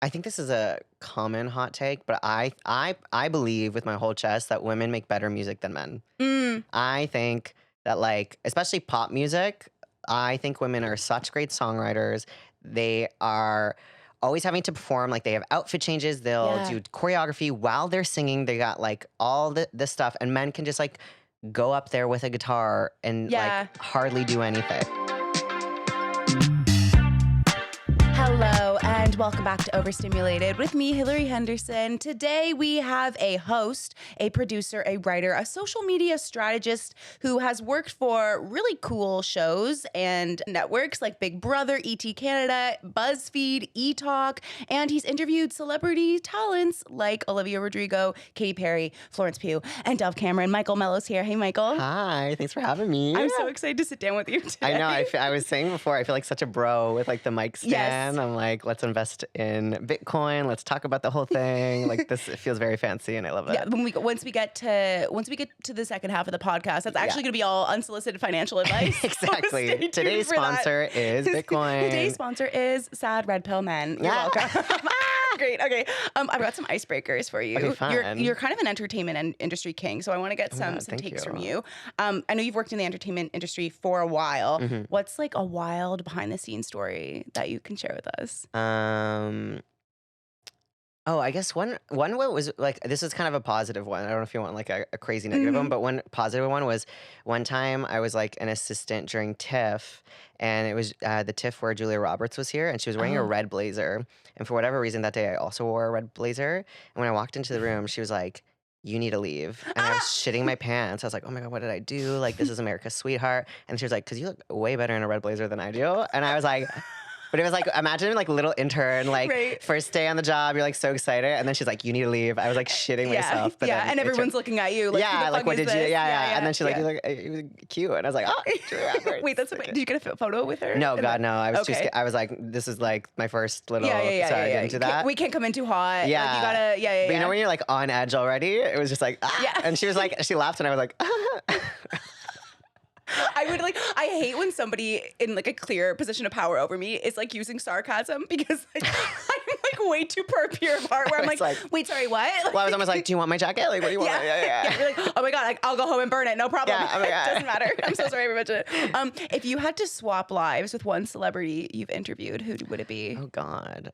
I think this is a common hot take, but I believe with my whole chest that women make better music than men. Mm, I think that, like, especially pop music, I think women are such great songwriters. They are always having to perform, like, they have outfit changes, they'll yeah, do choreography while they're singing. They got, like, all this stuff, and men can just, like, go up there with a guitar and, like, yeah. hardly do anything. Hello, and welcome back to Overstimulated with me, Hillary Henderson. Today, we have a host, a producer, a writer, a social media strategist who has worked for really cool shows and networks like Big Brother, ET Canada, BuzzFeed, eTalk, and he's interviewed celebrity talents like Olivia Rodrigo, Katy Perry, Florence Pugh, and Dove Cameron. Michael Melo's here. Hey, Michael. Hi, thanks for having me. I'm so excited to sit down with you I know. today. I was saying before, I feel like such a bro with like the mic Yes. stand. I'm like, let's invest in Bitcoin. Let's talk about the whole thing. Like this, it feels very fancy, and I love Yeah, it. once we get to the second half of the podcast, that's Yeah, actually going to be all unsolicited financial advice. So exactly. stay tuned Today's for that. sponsor is Today's Bitcoin. sponsor is Sad Red Pill Men. You're Yeah. welcome. Great. Okay. I've got some icebreakers for you. Okay, You're fun. kind of an entertainment industry king, so I want to get Oh my some God, some thank you. takes from you. I know you've worked in the entertainment industry for a while. hmm What's like a wild behind the scenes story that you can share with us? Um. Oh, I guess one what was like this is kind of a positive one. I don't know if you want like a crazy negative one, Hmm. but one positive one was one time I was like an assistant during TIFF, and it was the TIFF where Julia Roberts was here, and she was wearing a Oh. red blazer, and for whatever reason that day I also wore a red blazer, and when I walked into the room, she was like, "You need to leave," and I was Ah! shitting my pants. I was like, "Oh my God, what did I do? Like this is America's sweetheart," and she was like, "Cause you look way better in a red blazer than I do," and I was like. But it was like, imagine like little intern, like Right. first day on the job, you're like so excited, and then she's like, "You need to leave." I was like shitting Yeah, myself, but yeah, then and it everyone's looking at you like, "Who the yeah, like fuck what is did you? this?" Yeah, Yeah, yeah. And yeah, then she's like, yeah. "You look, you look cute," and I was like, "Oh, Julia Wait, Roberts." that's Okay. did you get a photo with her? No, God, no. I was too Okay. scared. I was like, this is like my first Yeah, yeah, little. yeah, Sorry, I yeah, get yeah. into that. We can't come in too hot. Like you Yeah, gotta, yeah, yeah, but you know yeah. when you're like on edge already, it was just like, ah, Yeah. and she was like, she laughed, and I was like, I would like. I hate when somebody in like a clear position of power over me is like using sarcasm because like, I'm like way too per pure part where I I'm was like, like, wait, sorry, what? well, I was almost like, "Do you want my jacket? Like, what do you want?" Yeah, Yeah, yeah. yeah, You're like, oh my god, like, I'll go home and burn it, no problem. yeah. Oh my God. Doesn't matter. I'm so sorry, I mentioned it. If you had to swap lives with one celebrity you've interviewed, who would it be? Oh God.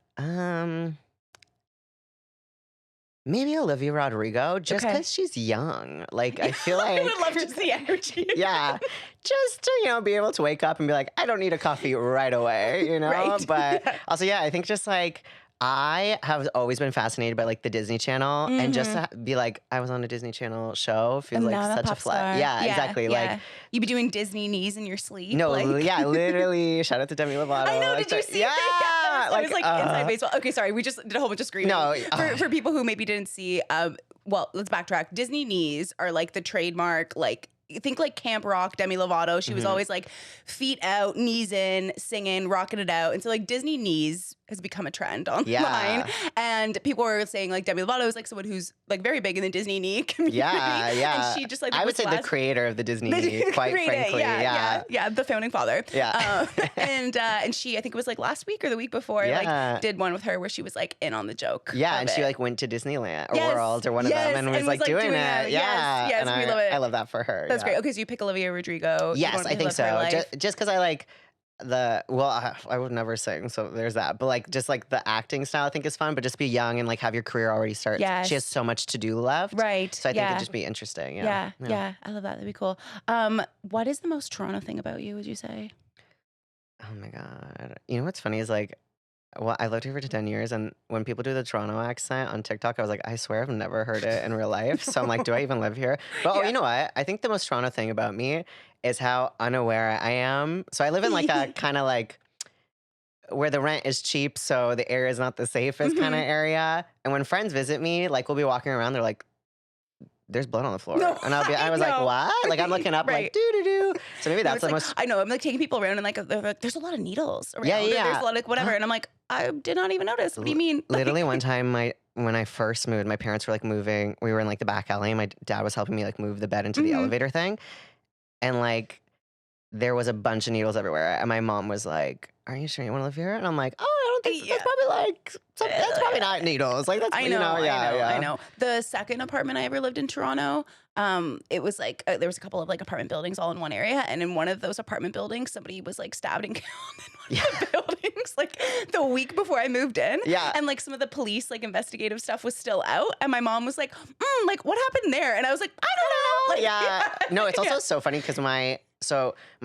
Maybe Olivia Rodrigo, just Okay. because she's young. Like, I feel I would like, love just the energy. yeah, just to, be able to wake up and be like, I don't need a coffee right away, you know? Right. But Yeah. also, yeah, I think just like, I have always been fascinated by like the Disney Channel, and just Hmm. to be like, I was on a Disney Channel show feels And like now I'm a such a pop flex. star. Yeah, Yeah, exactly. Like, yeah. You be doing Disney knees in your sleep, no, like. yeah, literally, shout out to Demi Lovato. I know. Like, Did you see yeah, that? I was like inside uh, baseball. Okay, sorry. We just did a whole bunch of screaming. no, For people who maybe didn't see, well, let's backtrack. Disney knees are like the trademark, like. Think like Camp Rock, Demi Lovato. She was mhm. always like feet out, knees in, singing, rocking it out. And so like Disney knees has become a trend online. Yeah. And people were saying like Demi Lovato is like someone who's like very big in the Disney knee community. Yeah, yeah. And she just like I would was say the last- creator of the Disney, quite Create it, frankly. yeah, the founding father. Yeah. And she, I think it was like last week or the week before, Yeah. like did one with her where she was like in on the joke. Yeah, of and she it. like went to Disneyland or Yes, World or one of yes, them and was and like doing that. it. Yes, Yeah. yes, and we love it. I love that for her. That's yeah. great. Okay, so you pick Olivia Rodrigo. You Yes, want I to think live her so. life. Just because I like I would never sing, so there's that. But like just like the acting style I think is fun, but just be young and like have your career already start. Yes. She has so much to do left. Right. So I think yeah. it'd just be interesting. yeah, yeah. I love that. That'd be cool. What is the most Toronto thing about you, would you say? Oh my God. You know what's funny is like, well, I lived here for 10 years, and when people do the Toronto accent on TikTok, I was like, I swear I've never heard it in real life. So I'm like, do I even live here? But Yeah. you know what? I think the most Toronto thing about me is how unaware I am. So I live in like a kind of like where the rent is cheap, so the area is not the safest kind of Mhm. area. And when friends visit me, like we'll be walking around, they're like, there's blood on the floor. No, And I was like, no. what? Like I'm looking up, Right. like, doo doo doo. So maybe No, that's it's the like, most. I know. I'm like taking people around and like, they're like there's a lot of needles around. Yeah, or There's yeah. a lot of like whatever. And I'm like, I did not even notice. What do you mean? Literally one time when I first moved, my parents were like moving. We were in like the back alley, and my dad was helping me like move the bed into the Mhm. elevator thing. And like there was a bunch of needles everywhere. And my mom was like, "Are you sure you want to live here?" And I'm like, "Oh, I don't think Yeah. that's probably like that's probably not needles. Like that's I know, I yeah. know. The second apartment I ever lived in Toronto, it was like there was a couple of like apartment buildings all in one area, and in one of those apartment buildings, somebody was like stabbed and killed in Yeah. one of the buildings like the week before I moved in, Yeah. and like some of the police like investigative stuff was still out, and my mom was like, like what happened there? And I was like, I don't know. Like, Yeah. No, it's also yeah. so funny because my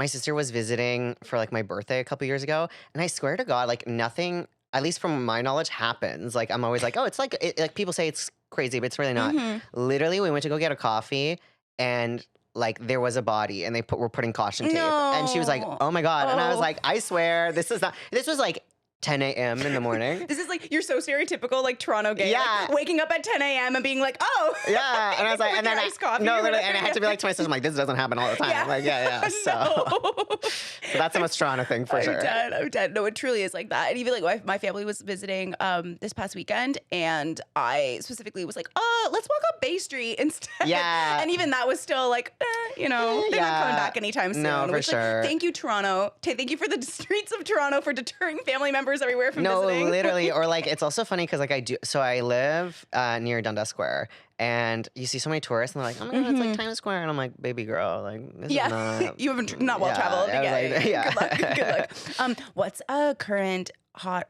sister was visiting for like my birthday a couple years ago, and I swear to God, like nothing, at least from my knowledge, happens. Like I'm always like, oh, it's like people say it's crazy, but it's really not. Mhm. Literally, we went to go get a coffee, and like there was a body, and were putting caution tape, and she was like, No. oh my God, and I was Oh. like, I swear, this is not. This was like 10 a.m. in the morning. This is like you're so stereotypical, like Toronto gay. Yeah. Like, waking up at 10 a.m. and being like, oh. Yeah, and I was like, With and then your iced coffee no, or literally, and I whatever, had to be yeah. like to my sister, I'm like, this doesn't happen all the time. Yeah. Like, yeah. So, No. so that's a much Toronto thing for sure. I'm dead. No, it truly is like that. And even like my family was visiting this past weekend, and I specifically was like, oh, let's walk up Bay Street instead. Yeah. And even that was still like, they're not Yeah. coming back anytime soon. No, for Which, like, sure. thank you, Toronto. Thank you for the streets of Toronto for deterring family members everywhere from No, visiting. literally, or like it's also funny because like I live near Dundas Square, and you see so many tourists, and they're like, oh my God, it's like Times Square, and I'm like, baby girl, like this is Yeah, not. you haven't not well Yeah, traveled. I was Yeah, like, yeah. Good luck. Good luck. What's a current hot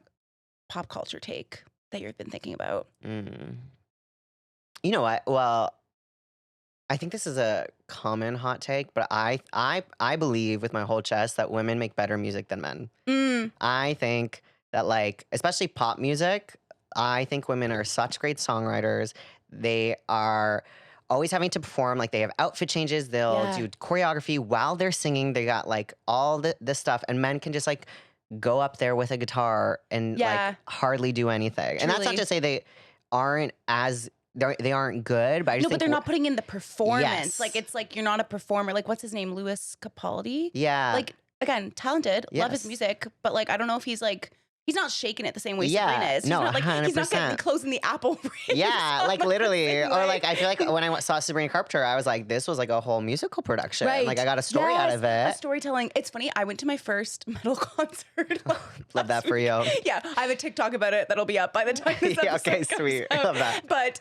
pop culture take that you've been thinking about? Mm. You know what? Well, I think this is a common hot take, but I believe with my whole chest that women make better music than men. Mm, I think that like especially pop music, I think women are such great songwriters. They are always having to perform, like they have outfit changes, they'll Yeah. do choreography while they're singing. They got like all this stuff, and men can just like go up there with a guitar and Yeah. like hardly do anything. And that's not Truly. to say they aren't as they aren't good, but I just no, but think they're not putting in the performance. Yes. Like it's like you're not a performer. Like what's his name, Louis Capaldi? yeah. Like again, talented, love his Yes. music, but like I don't know if he's not shaking it the same way Yeah, Sabrina is. He's no, not like he's not getting 100%. closing the apple ring. Yeah, like the literally, same or way. like I feel like when I saw Sabrina Carpenter, I was like, this was like a whole musical production. Like I got a story out of A it. storytelling. It's funny. I went to my first metal concert. Love that for you. Yeah, I have a TikTok about it that'll be up by the time this Yeah, episode okay, comes sweet. out. Love that. But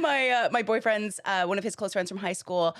my boyfriend's one of his close friends from high school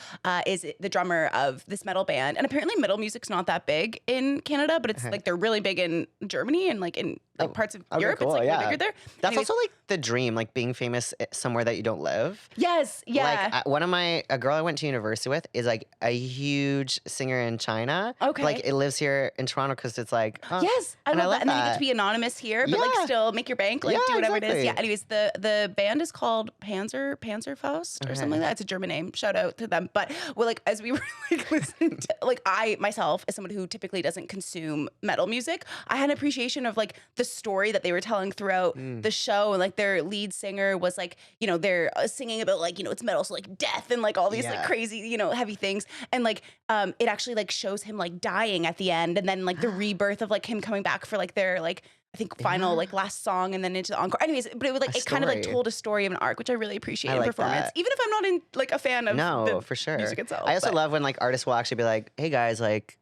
is the drummer of this metal band, and apparently metal music's not that big in Canada, but it's like they're really big in Germany and like in like parts of Okay, Europe. cool, It's like yeah. really bigger there. That's Anyways, also like the dream, like being famous somewhere that you don't live. yes, yeah. Like one of a girl I went to university with is like a huge singer in China. Okay. Like it lives here in Toronto because it's like Yes, I and I love that. love And then you get that. to be anonymous here, but like Yeah. still make your bank, like Yeah, do whatever it is. exactly. Yeah. Anyways, the band is called Panzerfaust or something like that. It's a German name. Shout out to them. But well, like as we were like listening to, like I myself as someone who typically doesn't consume metal music, I had an appreciation of like the story that they were telling throughout the show. And like their lead singer was like, they're singing about like, it's metal, so like death and like all these like Yeah. crazy, heavy things. And like it actually like shows him like dying at the end, and then like the rebirth of like him coming back for like their like I think final like last song and then into the encore. Anyways, but it was like A it kind of like story. told a story of an arc, which I really appreciate I in like performance. that. Even if I'm not in like a fan of no, the for sure. music itself. I also but- love when like artists will actually be like, "Hey guys, like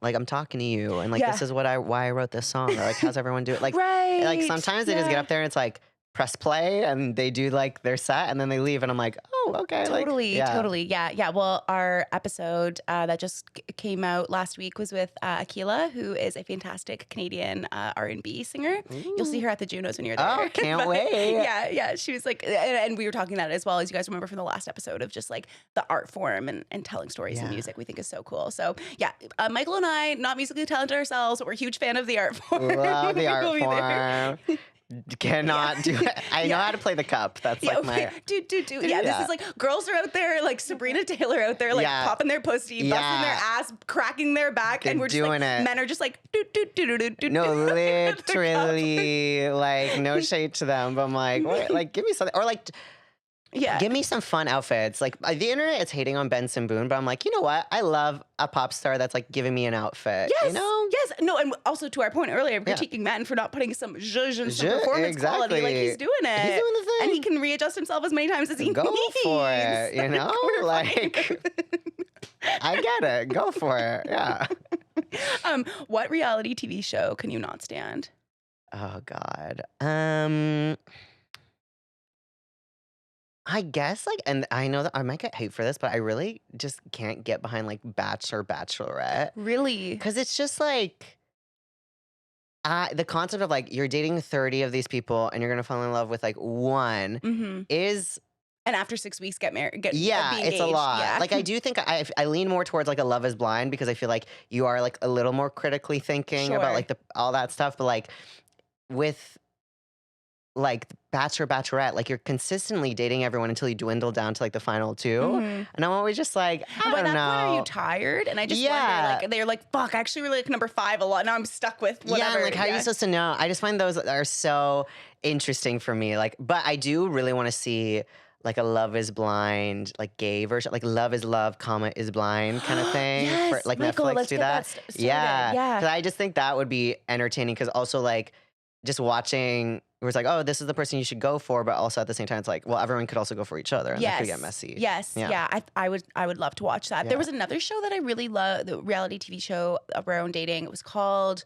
I'm talking to you, and like Yeah. this is why I wrote this song, or like how's everyone do it?" Like right. like sometimes they just get yeah. up there and it's like press play and they do like their set and then they leave and I'm like, oh, okay. Totally, like, yeah. totally. Yeah. Well, our episode that just came out last week was with Akila, who is a fantastic Canadian R&B singer. You'll see her at the Junos when you're there. Oh, can't But, wait. Yeah. She was like, and we were talking that as well, as you guys remember from the last episode of just like the art form and telling stories in Yeah. music, we think is so cool. So yeah, Michael and I, not musically talented ourselves, but we're a huge fan of the art form. Love the art We'll be there. form. Cannot do it. I know how to play the cup. That's like my. do. Yeah, this Yeah. is like girls are out there, like Sabrina Taylor out there, like Yeah. popping their pussy, busting their Yeah. ass, cracking their back, and They're we're just like doing it. men are just like do. No, with their cup. literally, like no shade to them, but I'm like, what? Like, give me something, or like, Yeah. give me some fun outfits. Like the internet is hating on Benson Boone, but I'm like, you know what? I love a pop star that's like giving me an outfit. Yes, You know? yes, no, and also to our point earlier, of Yeah. critiquing men for not putting some zhuzh and some Zhuzh, performance quality, like exactly. he's doing it. He's doing the thing. And he can readjust himself as many times as he Go needs. for it, you know? We're fine. Like, I get it. Go for it. Yeah. What reality TV show can you not stand? Oh God. I guess like, and I know that I might get hate for this, but I really just can't get behind like Bachelor, Bachelorette, Really? because it's just like the concept of like you're dating 30 of these people and you're gonna fall in love with like one Mhm. is And after 6 weeks, get married, yeah, be it's a engaged. lot. Yeah. Like I do think I lean more towards like a Love Is Blind because I feel like you are like a little more critically thinking about Sure. like the all that stuff, but like with like the Bachelor, Bachelorette, like you're consistently dating everyone until you dwindle down to like the final two, Mhm. and I'm always just like, And I by don't that point, are you know. tired? And I just wonder, Yeah. like, they're like, "Fuck, I actually really like number 5 a lot. Now I'm stuck with Yeah, and whatever." like how are you Yeah. supposed to know? I just find those are so interesting for me. Like, but I do really want to see like a Love Is Blind, like gay version, like Love Is Love, comma is blind kind of thing for Yes, like Michael, Netflix let's do get that that. started. Yeah, Yeah. because I just think that would be entertaining. Because also like just watching, where it's like, oh, this is the person you should go for, but also at the same time, it's like, well, everyone could also go for each other, and that could get Yes. messy. Yes. Yeah, Yeah. I would love to watch that. There yeah. was another show that I really love, the reality TV show around dating. It was called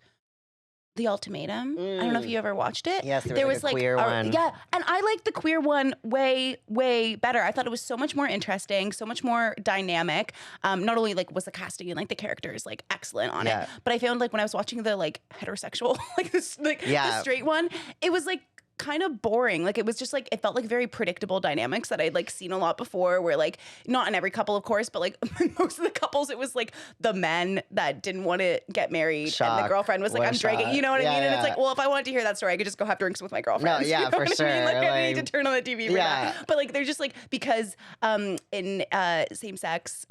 The Ultimatum. I don't know if Mm. you ever watched it. Yes, there was There like a was like queer one. yeah, and I liked the queer one way, way better. I thought it was so much more interesting, so much more dynamic. Not only like was the casting and like the characters like excellent on it, Yeah, but I found like when I was watching the like heterosexual, like this like the yeah. straight one, it was like kind of boring. Like it was just like it felt like very predictable dynamics that I'd like seen a lot before where like not in every couple of course, but like most of the couples it was like the men that didn't want to get married and the Shock. girlfriend was like What a I'm dragging, you shock. know what I Yeah, mean? And it's yeah. like, well, if I wanted to hear that story, I could just go have drinks with my No, girlfriends. You yeah, know for what I mean? sure. Like I didn't need to Like, turn on the TV for yeah. that. But like they're just like because in same sex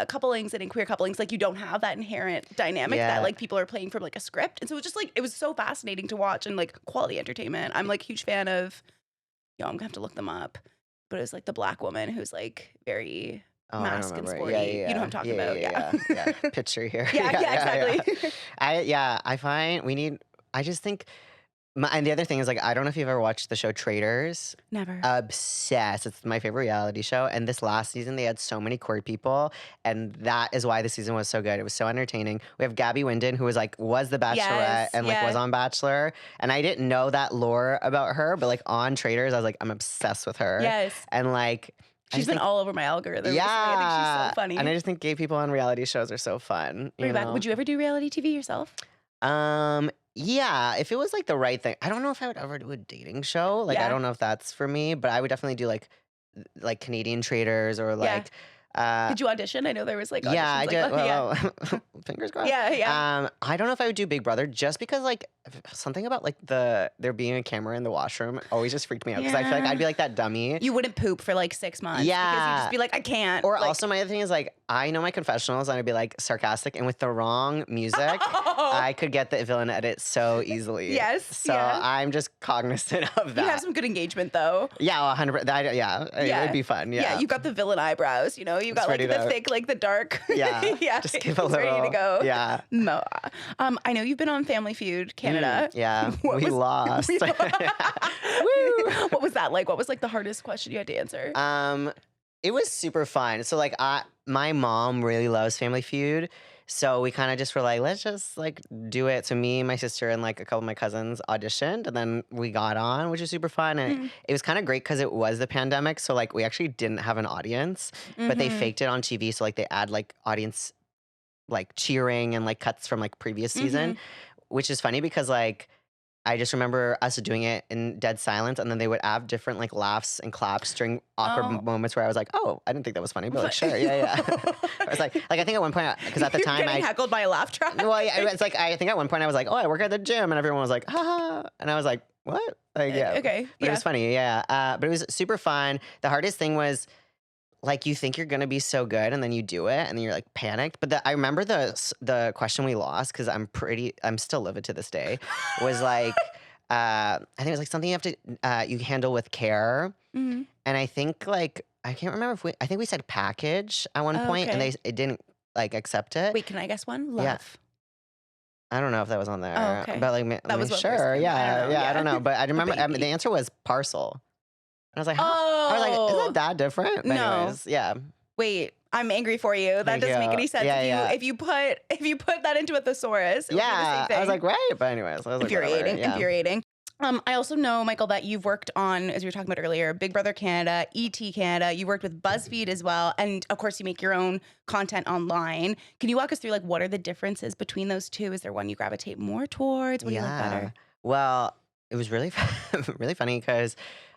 couplings and in queer couplings, like you don't have that inherent dynamic that Yeah. like people are playing from like a script. And so it was just like it was so fascinating to watch and like quality entertainment. I'm like a huge fan of I'm gonna have to look them up. But it was like the black woman who's like very Oh, I don't mask and remember. Yeah, sporty. You know what yeah, I'm talking yeah, yeah, about? yeah, Yeah. yeah, yeah. Picture here. Yeah, Yeah, yeah, yeah, yeah. exactly. I find we need. I just think, and the other thing is like, I don't know if you've ever watched the show Traitors. Never. Obsessed. It's my favorite reality show. And this last season, they had so many queer people, and that is why the season was so good. It was so entertaining. We have Gabby Winden, who was the Bachelorette Yes. and like was Yeah. on Bachelor, and I didn't know that lore about her, but like on Traitors, I was like, I'm obsessed with her, Yes. and like. I She's just been think all over my algorithm recently. I think she's yeah, so funny. and I just think gay people on reality shows are so fun, Bring you it back. know? Would you ever do reality TV yourself? Yeah, if it was like the right thing. I don't know if I would ever do a dating show. Like, I Yeah. don't know if that's for me, but I would definitely do like Canadian Traders or Yeah. like, uh, Did you audition? I know there was like yeah, auditions I like did. yeah. Well, fingers crossed. Yeah, yeah. I don't know if I would do Big Brother just because like something about like there being a camera in the washroom always just freaked me out because I feel like Yeah. I'd be like that dummy. You wouldn't poop for like 6 months. Because you'd Yeah. just be like, I can't. Or like, also my other thing is like I know my confessionals and I'd be like sarcastic and with the wrong music I could get the villain edit so easily. Yes, So yeah. I'm just cognizant of You that. have some good engagement though. Yeah, 100%. Yeah, Yeah. it'd be fun. Yeah. You got the villain eyebrows, you know, you got like ready the to- thick, like the dark. Yeah. Yeah. Just give a He's little. ready to go. Yeah. No. I know you've been on Family Feud Canada. Yeah. What We was- lost. we- Woo. What was that like? What was like the hardest question you had to answer? It was super fun. So like my mom really loves Family Feud. So we kind of just were like, let's just like do it. So me, my sister, and like a couple of my cousins auditioned, and then we got on, which was super fun. And it was kind of great because it was the pandemic. So like we actually didn't have an audience, but they Mhm. faked it on TV. So like they add like audience like cheering and like cuts from like previous season, which is funny because like I just remember us doing it in dead silence, and then they would have different like laughs and claps during awkward Oh. moments where I was like, "Oh, I didn't think that was funny," but like, sure, yeah, yeah. I was like I think at one point because at the You're time getting I heckled by a laugh track. well, yeah, it's like I think at one point I was like, "Oh, I work at the gym," and everyone was like, "Ha ha," and I was like, "What?" Like, yeah, Okay. but it Yeah. was funny, yeah. But it was super fun. The hardest thing was like you think you're gonna be so good, and then you do it, and then you're like panicked. But I remember the question we lost because I'm still livid to this day. Was like I think it was like something you have to you handle with care, Mhm. and I think like I can't remember if I think we said package at one Oh, point, and okay. it didn't like accept it. Wait, can I guess one? Yeah. Love. I don't know if that was on there, Oh, okay. but like, That was what sure, first came. yeah, I don't know, yeah, I don't yeah. know, but I remember baby. the answer was parcel, and I was like, huh? I was like, Oh. isn't that different? But No. anyways, yeah, Wait, I'm angry for you. That Thank doesn't make you. any sense. Yeah, yeah. If you put that into a thesaurus, it would be the Yeah, same thing. I was like, right, but anyways, I was like, whatever. Yeah. Infuriating. I also know, Michael, that you've worked on, as we were talking about earlier, Big Brother Canada, ET Canada. You worked with BuzzFeed as well, and of course, you make your own content online. Can you walk us through like what are the differences between those two? Is there one you gravitate more towards? What do you like Yeah. better? Well, it was really really funny because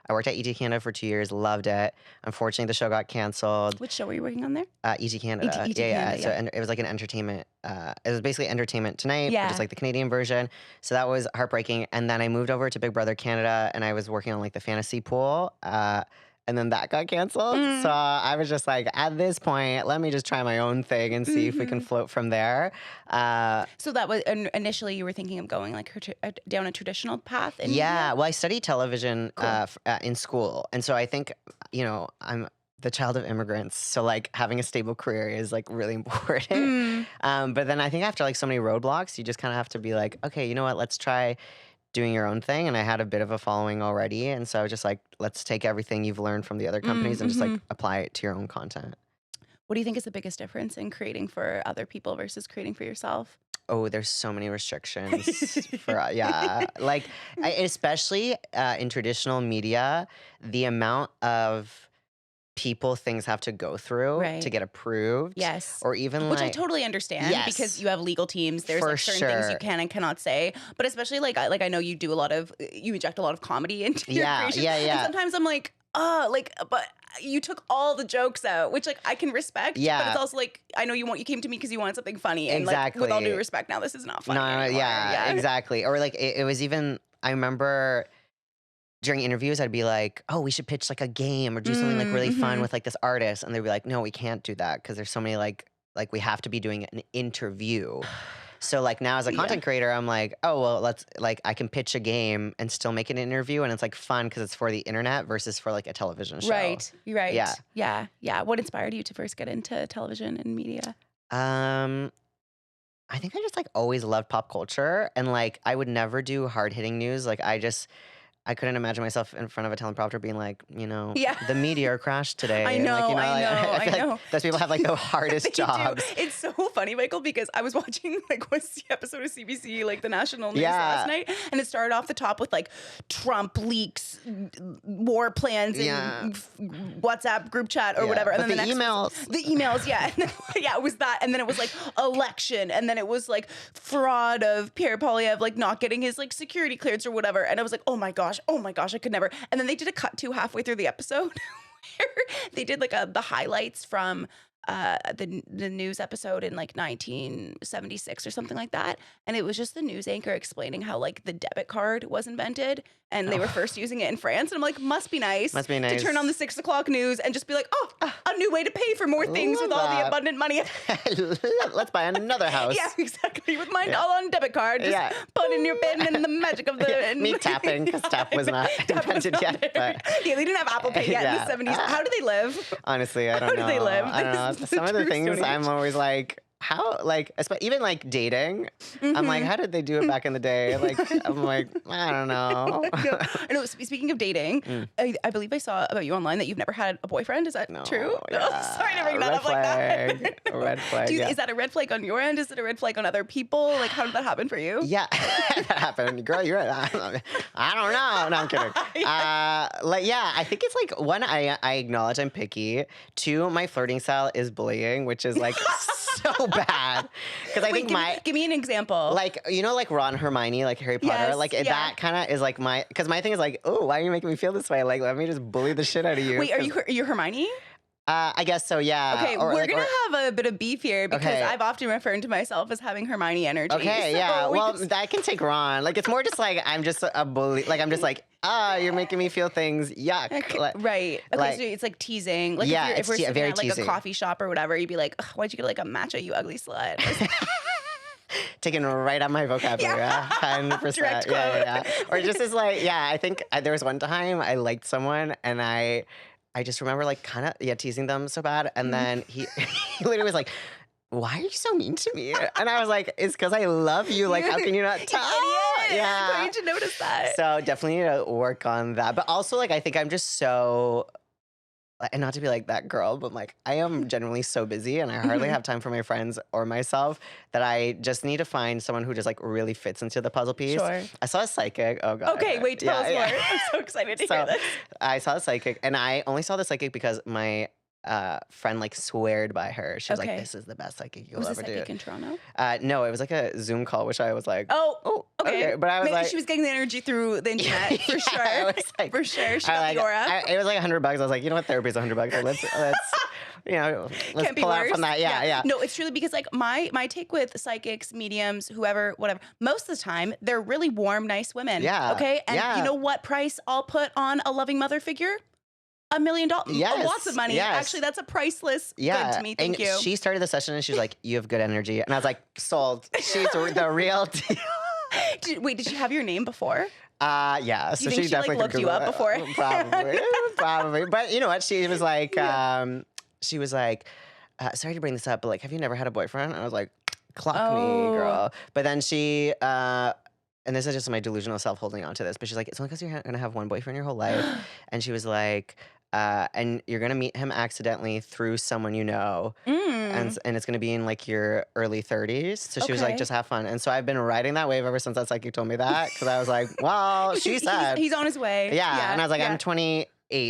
I worked at ET Canada for 2 years, loved it. Unfortunately, the show got canceled. Which show were you working on there? ET Canada. ET Yeah, yeah. Canada, So yeah. and it was like an entertainment. It was basically Entertainment Tonight, but just Yeah. like the Canadian version. So that was heartbreaking. And then I moved over to Big Brother Canada, and I was working on like the fantasy pool. And then that got canceled. So Mm. I was just like, at this point, let me just try my own thing and see if we can Mhm. float from there. Uh, So that was initially you were thinking of going like down a traditional path in Yeah, media? well, I studied television Cool. in school, and so I think I'm the child of immigrants, so like having a stable career is like really important. Mm. But then I think after like so many roadblocks, you just kind of have to be like, okay, you know what? Let's try doing your own thing. And I had a bit of a following already, and so just like let's take everything you've learned from the other companies and just like Mhm. apply it to your own content. What do you think is the biggest difference in creating for other people versus creating for yourself? Oh, there's so many restrictions for yeah, like especially in traditional media, the amount of people things have to go through to Right. get approved, Yes. or even Which I like totally understand because yes, you have legal teams. There's for like certain things you sure. can and cannot say. But especially like I know you do a lot of you inject a lot of comedy into your Yeah, creations. yeah, And yeah, sometimes I'm like, oh, like but you took all the jokes out, which like I can respect, but it's yeah, also like I know you came to me because you wanted something funny. And like with all due exactly. respect, now this is not No, funny anymore. yeah, Yeah. exactly. Or like it was even I remember during interviews, I'd be like, "Oh, we should pitch like a game or do something like really fun Mm-hmm. with like this artist," and they'd be like, "No, we can't do that because there's so many like we have to be doing an interview." So like now as a Yeah. content creator, I'm like, "Oh well, let's like I can pitch a game and still make an interview, and it's like fun because it's for the internet versus for like a television show." Right. You're right. Yeah. Yeah. Yeah. What inspired you to first get into television and media? Um, I think I just like always loved pop culture, and like I would never do hard hitting news. Like I couldn't imagine myself in front of a teleprompter being like, Yeah. the meteor crashed today. I And like, know, like, I I feel like know. those people have like the hardest They do. jobs. It's so funny, Michael, because I was watching like was the episode of CBC, like the national news Yeah. last night, and it started off the top with like Trump leaks war plans Yeah. in WhatsApp group chat or Yeah. whatever, and But then the the next emails. the emails, yeah, and then, yeah, it was that, and then it was like election, and then it was like fraud of Pierre Poilievre like not getting his like security clearance or whatever, and I was like, oh my gosh, I could never. And then they did a cut to halfway through the episode where they did like the highlights from the news episode in like 1976 or something like that, and it was just the news anchor explaining how like the debit card was invented and they were Oh, first using it in France, and I'm like, must be nice must be to turn on the nice. 6 o'clock news and just be like, oh, Ah, a new way to pay for more things with love all the that. abundant money. Let's buy another house. Yeah, exactly. With mine Yeah. all on debit card, just Yeah. put in your PIN and the magic of the Yeah. Me tapping because tap was not Tap was invented not yet. there. But Yeah, they didn't have Apple Pay yet in the yeah. 70s. How do they live? Honestly, I How don't do know. they live? I don't know. This is Some the of the true things Stone I'm Age. always like, how, like, even like dating, I'm like, Mhm. how did they do it back in the day? Like, I'm like, I don't know. No, I know. Speaking of dating, Mm, I believe I saw about you online that you've never had a boyfriend. Is that true? no, No, sorry to yeah. bring that Red up like that. flag. Red flag. Yeah. Is that a red flag on your end? Is it a red flag on other people? Like, how did that happen for you? Yeah, that happened. Girl, you're right. I don't know. No, I'm kidding. Yeah. Yeah, I think it's like one, I acknowledge I'm picky. Two, my flirting style is bullying, which is like so bad. Because I Wait, think give me an example. like, like Ron Hermione, like Harry Potter, Yes, like yeah. that kind of is like because my thing is like, oh, why are you making me feel this way? Like, let me just bully the shit out of you. Wait, are you Hermione? I guess so, yeah. Okay, Or we're like, gonna have a bit of beef here because Okay. I've often referred to myself as having Hermione energy. okay, so yeah. we Well, just- that can take Ron. Like, it's more just like I'm just a bully. Like, I'm just like, you're making me feel things. Yuck. Okay, Like, right. Okay, like- so it's like teasing. Like Yeah, if we're it's sitting very at like teasing. a coffee shop or whatever, you'd be like, "Ugh, why'd you get like a matcha, you ugly slut? taken right out my vocabulary. Yeah. 100%. Direct Yeah. quote. Or just as like, yeah, I think there was one time I liked someone and I just remember like kind of teasing them so bad, and then he he literally was like, "Why are you so mean to me?" And I was like, "It's because I love you. Like, how can you not You tell?" idiot. Yeah. How did you notice that? So definitely need to work on that. But also, like, I think I'm just so and not to be like that girl, but like I am generally so busy and I hardly Mhm. have time for my friends or myself that I just need to find someone who just like really fits into the puzzle piece. Sure. I saw a psychic. Oh god. Okay, wait, tell Yeah, us more. yeah. I'm so excited to hear So this. I saw a psychic and I only saw the psychic because my friend like sweared by her. She was like, Okay. "This is the best psychic you'll Was the ever do." psychic in Toronto? No, it was like a Zoom call, which I was like, Oh, "Oh, okay. okay." But I was Maybe like, she was getting the energy through the internet for yeah, I sure. was like, For sure. She I got like, the aura. it was like $100. I was like, you know what, therapy is $100. Like, let's you know, let's Can't be pull out worse. from that. Yeah, yeah. No, it's truly because like my take with psychics, mediums, whoever, whatever, most of the time they're really warm, nice women. Yeah, Okay. And you yeah. know what price I'll put on a loving mother figure? $1 million. Yes, Lots of money. yes. Actually, that's a priceless good Yeah, to me. Thank and you. she started the session and she's like, "You have good energy," and I was like, "Sold." She's the real deal. Wait, did she have your name before? Yeah. So You think she she, like, definitely looked could you up Google it. before? Probably, probably. But you know what? She was like, Yeah. she was like, "Sorry to bring this up, but like, have you never had a boyfriend?" And I was like, "Clock me, Oh. girl." But then she, and this is just my delusional self holding on to this, but she's like, "It's only because you're gonna have one boyfriend your whole life," and she was like. And you're gonna meet him accidentally through someone you know, and Mm. and it's gonna be in like your early 30s. So she was like, Okay. just have fun. And so I've been riding that wave ever since that psychic told me that because I was like, well, she said, He's on his way. yeah. And I was like, yeah. I'm 28,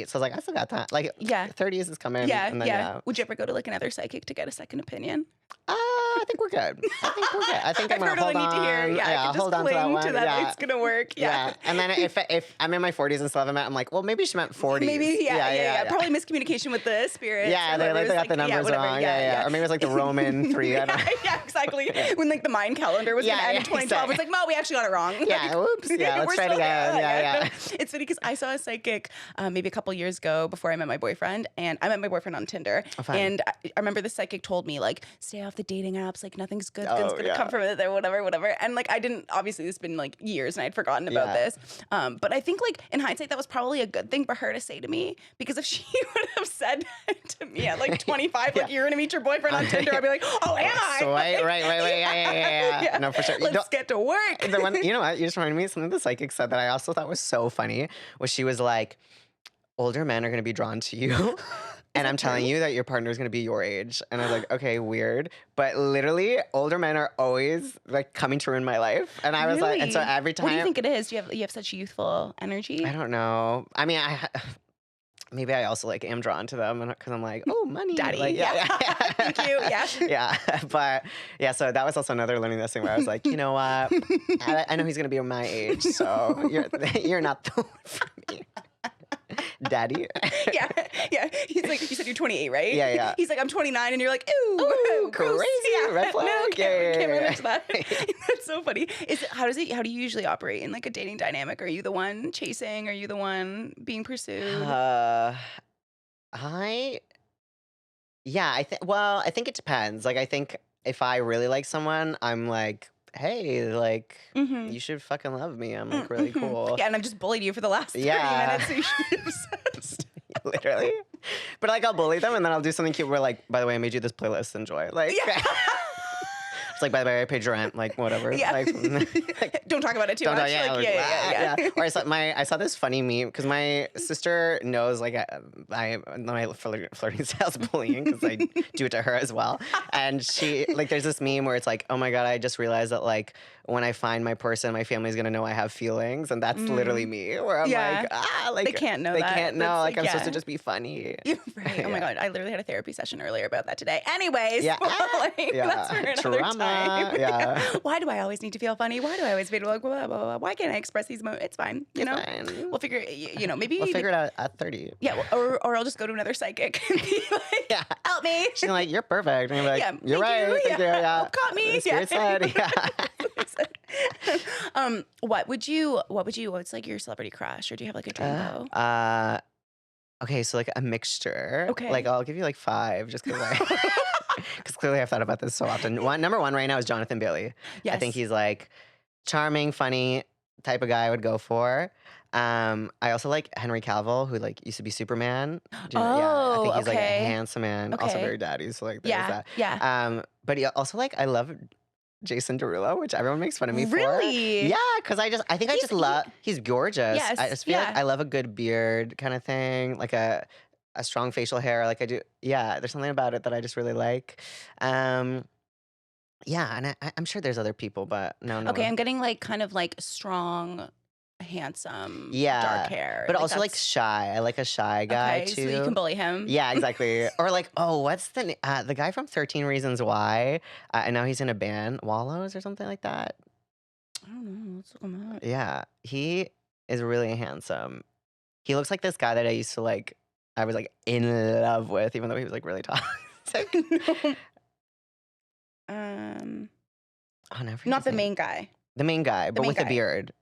so I was like, I still got time. Like, Yeah. 30s is coming. Yeah, And then yeah. Would you ever go to like another psychic to get a second opinion? I think we're good. I think we're good. I think I'm I've gonna heard all I hold need to hear. on. Yeah, I Yeah, can just hold on to that cling one. to that. Yeah. It's gonna work. Yeah. Yeah. And then if I'm in my 40s and still haven't met, I'm like, well, maybe she meant 40s. Maybe, yeah. Probably miscommunication with the spirit. Yeah, they got the numbers wrong. Yeah. Or maybe it's like the Roman 3. I don't know. Yeah, exactly. When like the Mayan calendar was gonna Yeah, end in yeah, 2012, it's like, no, we actually got it wrong. Yeah, oops. Yeah, let's We're try it still again. there. Yeah. It's funny because I saw a psychic maybe a couple years ago before I met my boyfriend, and I met my boyfriend on Tinder. Oh, fun. And I remember the psychic told me like, stay off the dating apps, like nothing's good's Oh, gonna yeah. come from it, or whatever. And like I didn't, obviously it's been like years and I'd forgotten about Yeah. this. But I think like in hindsight that was probably a good thing for her to say to me, because if she would have said to me at like 25, like Yeah. you're gonna meet your boyfriend on Tinder, I'd be like, oh, am I? So right. Yeah. No, for sure. Let's get to work. The one, you know what? You just reminded me of something the psychic said that I also thought was so funny. Was she was like, older men are going to be drawn to you. And I'm telling you that your partner is going to be your age. And I was like, okay, weird. But literally, older men are always like coming to ruin my life. And I was like, and so Really? every time. What do you think it is? You have such youthful energy. I don't know. I mean, maybe I also like am drawn to them because I'm like, oh, money. Daddy. Like, Yeah. Thank you. Yeah. Yeah. But yeah, so that was also another learning lesson where I was like, you know what? I know he's going to be my age. So you're not the one for me. Daddy. yeah. He's like, you said you're 28, right? Yeah. He's like, I'm 29, and you're like, ew, Ooh, gross. crazy, Yeah. red flag. No, Yeah. can't manage that. That's so funny. How do you usually operate in like a dating dynamic? Are you the one chasing? Are you the one being pursued? I I think it depends. Like I think if I really like someone, I'm like, hey, like Mm-hmm. you should fucking love me. I'm like really cool. Yeah, and I've just bullied you for the last 30 Yeah. minutes, so you should be obsessed. Literally. But like I'll bully them and then I'll do something cute where like, by the way, I made you this playlist, enjoy. Like Yeah. it's like, by the way, I paid your rent, like whatever. Yeah. Like, Don't talk about it too don't much. yeah, Like, like, yeah. Or I saw this funny meme because my sister knows like I my flirting style's bullying because I do it to her as well. And she like there's this meme where it's like, oh my god, I just realized that like when I find my person, my family's gonna know I have feelings, and that's literally me. Where I'm Yeah. like They can't know They that. can't know. That's Like I'm like, supposed to yeah. just be funny. You're right. Oh my Yeah. god, I literally had a therapy session earlier about that today. Anyways, Yeah. like, Yeah. that's for another Trauma. time. Yeah. Why do I always need to feel funny? Why do I always feel like blah, blah, blah? Why can't I express these emotions? It's fine. You know, Fine. we'll figure. Maybe We'll figure it out at 30. Yeah, or I'll just go to another psychic and be like, Yeah. help me. She's like, you're perfect. And you're like, Yeah, you're thank right. you. Thank you. Yeah. Yeah. Hope caught me. The spirit said, yeah. What's like your celebrity crush, or do you have like a dream beau? Okay, so like a mixture. Okay. Like I'll give you like 5 just because because clearly I've thought about this so often. Number one right now is Jonathan Bailey. Yes. I think he's like charming, funny type of guy I would go for. I also like Henry Cavill, who like used to be Superman. Do you know- yeah, I think he's like a okay. handsome man, also Okay. very daddy. So like there's Yeah, that. yeah. But he also like I love Jason Derulo, which everyone makes fun of me for. Really? Yeah, because I think I just love he's gorgeous. Yes, I just feel like yeah. I love a good beard kind of thing, like a a strong facial hair. Like I do. Yeah, there's something about it that I just really like. Um, yeah, and I'm sure there's other people, but no, Okay, no. I'm getting like kind of like strong, handsome, dark Yeah, hair. but Like also like that's shy. I like a shy guy okay. So you can too. bully him. Yeah, exactly. Or like, oh, what's the guy from 13 Reasons Why? And now he's in a band, Wallows or something like that. I don't know. Let's look him up. Yeah, he is really handsome. He looks like this guy that I used to like. I was like in love with, even though he was like really toxic. No. Um, Oh, now I forget not his the name. main guy. The main guy, The but main with a guy. beard.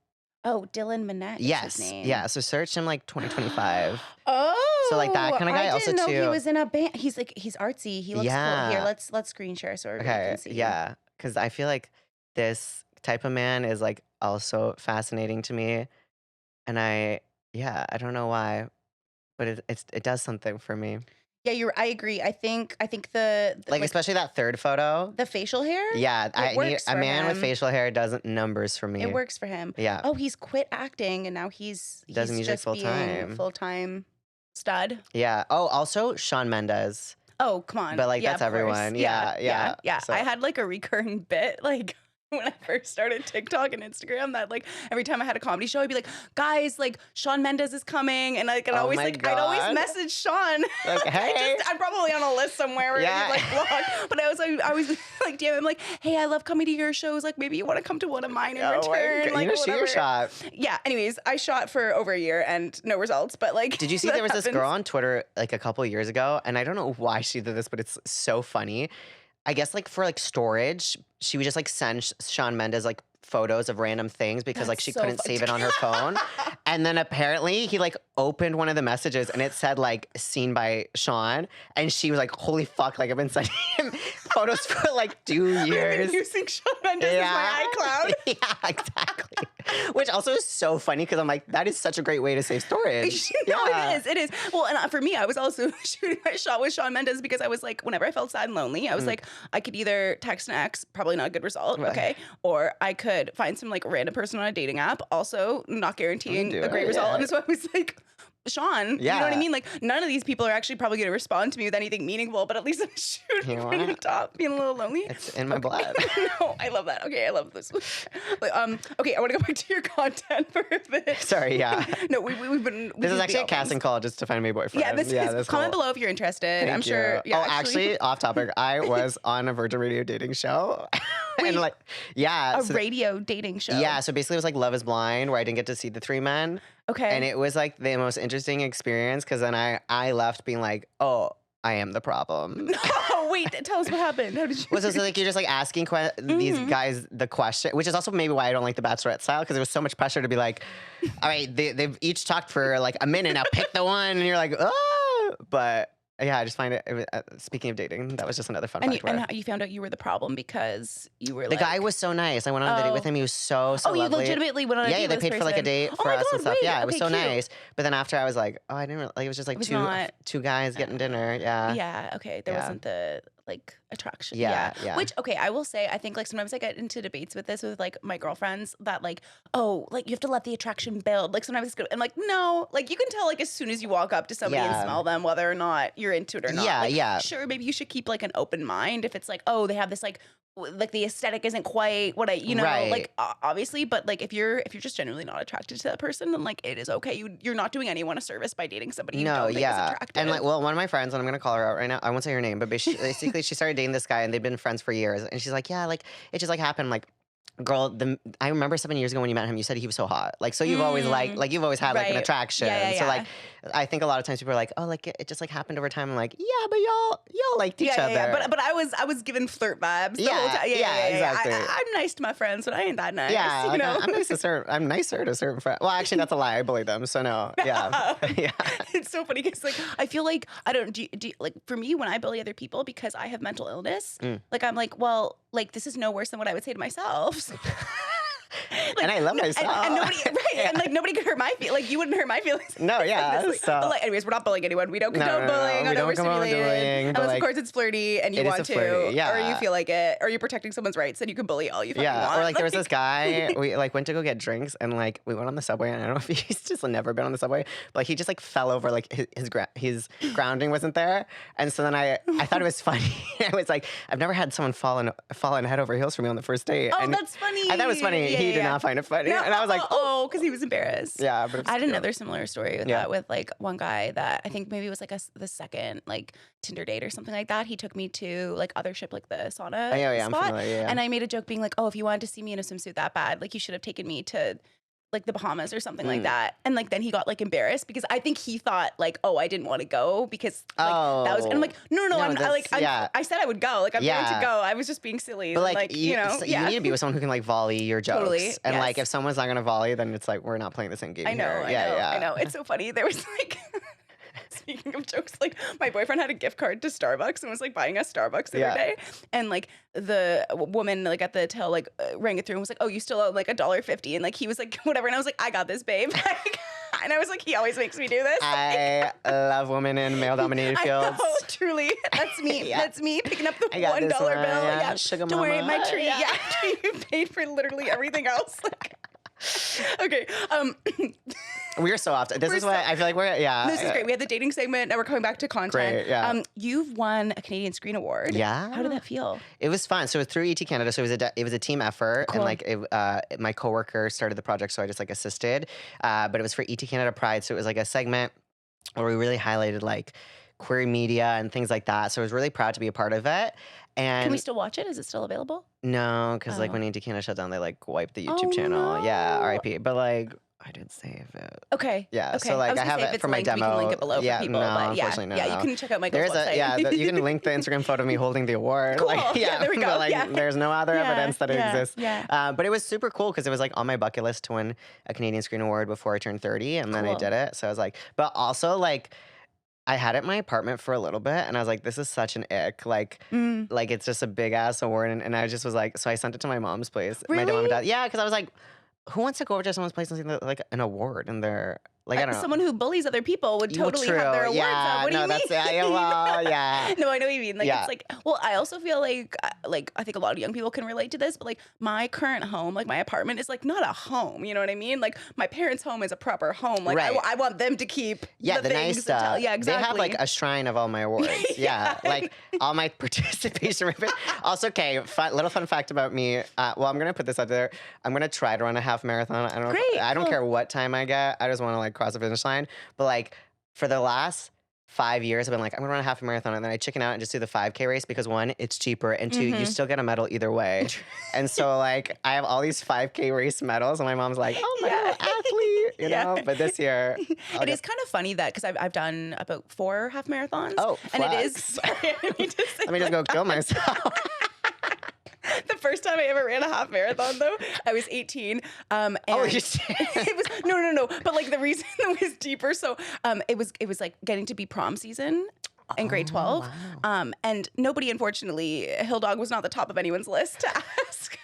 Oh, Dylan Minnette is his Yes, name. yeah. So search him like 2025. So like that Oh, kind of I guy. Also didn't know he too. was in a band. He's like he's artsy. He looks cool. Here, Yeah. let's screen share so everybody Okay. can see. Yeah. Because I feel like this type of man is like also fascinating to me, and yeah, I don't know why, but it does something for me. Yeah, I agree. I think the Like like especially that third photo. the facial hair, Yeah, it I need works a for man with him. facial hair doesn't numbers for It me. works for him. Yeah, Oh, he's quit acting and now he's does he's music just full being time. full-time stud. Yeah. Oh, also Shawn Mendes, Oh, come but on. like Yeah, that's of course. everyone. Yeah, Yeah, yeah, yeah. yeah. I So, had like a recurring bit like when I first started TikTok and Instagram that like every time I had a comedy show, I'd be like, guys, like Shawn Mendes is coming. And like oh my I'd always god. message Sean. Like, hey. I'm probably on a list somewhere where Yeah. he's like blocked. But I was like, damn, I'm like, hey, I love coming to your shows. Like maybe you want to come to one of mine in Oh my return. god. Like Shoot your whatever. shot. Yeah. Anyways, I shot for over a year and no results. But like Did you see that there was this happens. girl on Twitter like a couple years ago, and I don't know why she did this, but it's so funny. I guess like for like storage, she would just like send Shawn Mendes like photos of random things because like That's she so couldn't funny. save it on her phone. And then apparently he like opened one of the messages and it said like seen by Sean, and she was like, holy fuck, like I've been sending him photos for like 2 I've been years. using Shawn Mendes as my iCloud. Yeah, exactly. Which also is so funny because I'm like, that is such a great way to save storage. No, Yeah. it is. It is. Well, and for me, I was also shooting my shot with Shawn Mendes because I was like, whenever I felt sad and lonely, I was like, I could either text an ex, probably not a good result, Right. okay, or I could find some like random person on a dating app, also not guaranteeing do a great it, result. yeah. And so I was like, Sean, you know what I Yeah. mean? Like, none of these people are actually probably going to respond to me with anything meaningful, but at least I'm shooting You know from the what? top, being a little lonely. It's in my blood. No, I love that. Okay, I love this. But, okay, I want to go back to your content for a bit. Sorry, yeah. No, we've been. This is actually a casting call just to find me a boyfriend. Yeah, this is. that's Comment cool. below if you're interested. Thank I'm sure. you. Yeah, Oh, actually, off topic. I was on a Virgin Radio dating show, Wait, and like, yeah, a so radio dating show. yeah. So basically, it was like Love Is Blind, where I didn't get to see the three men, Okay. and it was like the most interesting experience because then I left being like, oh, I am the problem. Oh wait, tell us what happened. How did you? Well, so like you're just like asking these guys the question, which is also maybe why I don't like the Bachelorette style because there was so much pressure to be like, all right, they've each talked for like a minute now, pick the one, and you're like, oh, but yeah, I just find it was, speaking of dating, that was just another fun And fact. you, and how you found out you were the problem because you were The like, guy was so nice. I went on a date with Oh. him. He was so oh, you lovely. legitimately went on a Yeah, date yeah, they with this paid for like a person. date Oh for my us God, and stuff. wait, Yeah, it was okay, so cute. nice. But then after I was like, oh, I didn't really, like it was just like was two not- two guys getting dinner. Yeah. Yeah. Okay. There Yeah. wasn't the like attraction. Yeah, yeah. Which okay, I will say I think like sometimes I get into debates with this with like my girlfriends that like oh like you have to let the attraction build. Like sometimes it's good. I'm like no, like you can tell like as soon as you walk up to somebody and Yeah. smell them whether or not you're into it or not. Yeah, Like, yeah. Sure, maybe you should keep like an open mind if it's like oh they have this like the aesthetic isn't quite what I you know Right. like obviously but like if you're just genuinely not attracted to that person then like it is okay you're not doing anyone a service by dating somebody you No, don't think is yeah. attractive. And like, well, one of my friends, and I'm gonna call her out right now. I won't say her name, but basically, she started dating this guy, and they've been friends for years. And she's like, yeah, like it just like happened. I'm like, girl, I remember 7 years ago when you met him, you said he was so hot. Like, so you've always like you've always had like an Right. attraction. Yeah, yeah, So yeah. like, I think a lot of times people are like, oh, like it just like happened over time. I'm like, yeah, but y'all liked each other. Yeah. But I was given flirt vibes. The whole Yeah, time. yeah, exactly. I'm nice to my friends, but I ain't that nice. Yeah, you like, know. I'm nicer to certain friends. Well, actually, that's a lie. I bully them, so no. Yeah, yeah. It's so funny because like I feel like I don't like for me when I bully other people because I have mental illness. Mm. Like I'm like well like this is no worse than what I would say to myself. So And I love myself. and nobody, right? Yeah. And like nobody could hurt my feelings. Like you wouldn't hurt my feelings. No, yeah. Like, So but like, anyways, we're not bullying anyone. We don't condone bullying we on don't come on overstimulated, bullying, but unless like, of course it's flirty and you it is want a to, flirty, or you yeah. feel like it, or you're protecting someone's rights, and you can bully all you fucking want. or like there was this guy, we like went to go get drinks and like we went on the subway and I don't know if he's just never been on the subway, but like, he just like fell over, like his grounding wasn't there. And so then I thought it was funny. I was like, I've never had someone fall in head over heels for me on the first date. Oh, and that's funny. I thought it was funny. Yeah, He did yeah. not find it funny. No, And I was like, oh, because he was embarrassed. yeah. But I had another similar story with Yeah. that, with like one guy that I think maybe it was like the second like Tinder date or something like that. He took me to like Othership, like the sauna Oh, yeah, I'm spot, familiar, yeah. and I made a joke being like, "Oh, if you wanted to see me in a swimsuit that bad, like you should have taken me to like the Bahamas or something like that." And like then he got like embarrassed because I think he thought like, "Oh, I didn't want to go because like that was." And I'm like, "No, I said I would go. Like I'm going to go. I was just being silly." But and, like, you know, you need to be with someone who can like volley your jokes. Totally, And like, yes. if someone's not gonna volley, then it's like we're not playing the same game. I know, here. I know. It's so funny. There was like, speaking of jokes, like my boyfriend had a gift card to Starbucks and was like buying us Starbucks the other day, and like the woman like at the till like rang it through and was like, "Oh, you still owe like $1.50," and like he was like, "Whatever," and I was like, "I got this, babe." And I was like, he always makes me do this. I love women in male-dominated fields. Oh, truly, that's me. Yeah. That's me picking up the I got $1 this bill. one, Yeah, sugar don't worry, mama. my tree. Yeah. Yeah, after you paid for literally everything else. Like, okay. We're so off. This is so- what I feel like we're. Yeah, This is great. We had the dating segment. Now we're coming back to content. Great, yeah. You've won a Canadian Screen Award. Yeah. How did that feel? It was fun. So it was through ET Canada. So it was a team effort, Cool. and like my coworker started the project, so I just like assisted. But it was for ET Canada Pride, so it was like a segment where we really highlighted like queer media and things like that. So I was really proud to be a part of it. And Can we still watch it? Is it still available? no, because like Oh. when ET Canada shut down, they like wiped the YouTube Oh, channel. Yeah, no. RIP. But like I did save it. Okay. Yeah, Okay. so like was I gonna have say, if it it's for my linked, we can demo. link it below Yeah, for people. no, but yeah, unfortunately, yeah, no. you can check out Michael's There's website. you can link the Instagram photo of me holding the award. Cool. Like, Yeah, there we go. But like, Yeah. there's no other Yeah, evidence that it yeah, exists. yeah. But it was super cool because it was like on my bucket list to win a Canadian Screen Award before I turned 30, and then I Cool. did it. So I was like, but also like. I had it in my apartment for a little bit, and I was like, "This is such an ick." Like it's just a big ass award, and I just was like, so I sent it to my mom's place, my mom Really? and dad. Yeah, because I was like, who wants to go over to someone's place and see like an award, and they're like, I don't know. Someone who bullies other people would Well, totally have their awards yeah, up. What do no, you mean? that's well, yeah. No, I know what you mean. Like Yeah. it's like, well, I also feel like I think a lot of young people can relate to this, but like my current home, like my apartment is like not a home. You know what I mean? Like my parents' home is a proper home. Like Right. I want them to keep Yeah, the the things nice to tell. stuff. Yeah, exactly. They have like a shrine of all my awards. Yeah, Yeah. like all my participation ribbon. Also, okay, little fun fact about me. Well, I'm gonna put this out there. I'm gonna try to run a half marathon. I don't. Great, I don't cool. care what time I get. I just want to like cross the finish line. But like for the last 5 years, I've been like, I'm gonna run a half marathon, and then I chicken out and just do the 5K race because one, it's cheaper, and two, you still get a medal either way. And so like I have all these 5K race medals, and my mom's like, oh my Yeah. little athlete, you Yeah. know. But this year, It is kind of funny that because I've done about 4 half marathons. Oh, and it is. flex. Sorry, let me just say, Let me just go kill myself. The first time I ever ran a half marathon, though, I was 18. And Oh, you it was no. But like the reason was deeper. So it was like getting to be prom season in grade 12. wow. And nobody, unfortunately, Hill Dog was not the top of anyone's list to ask.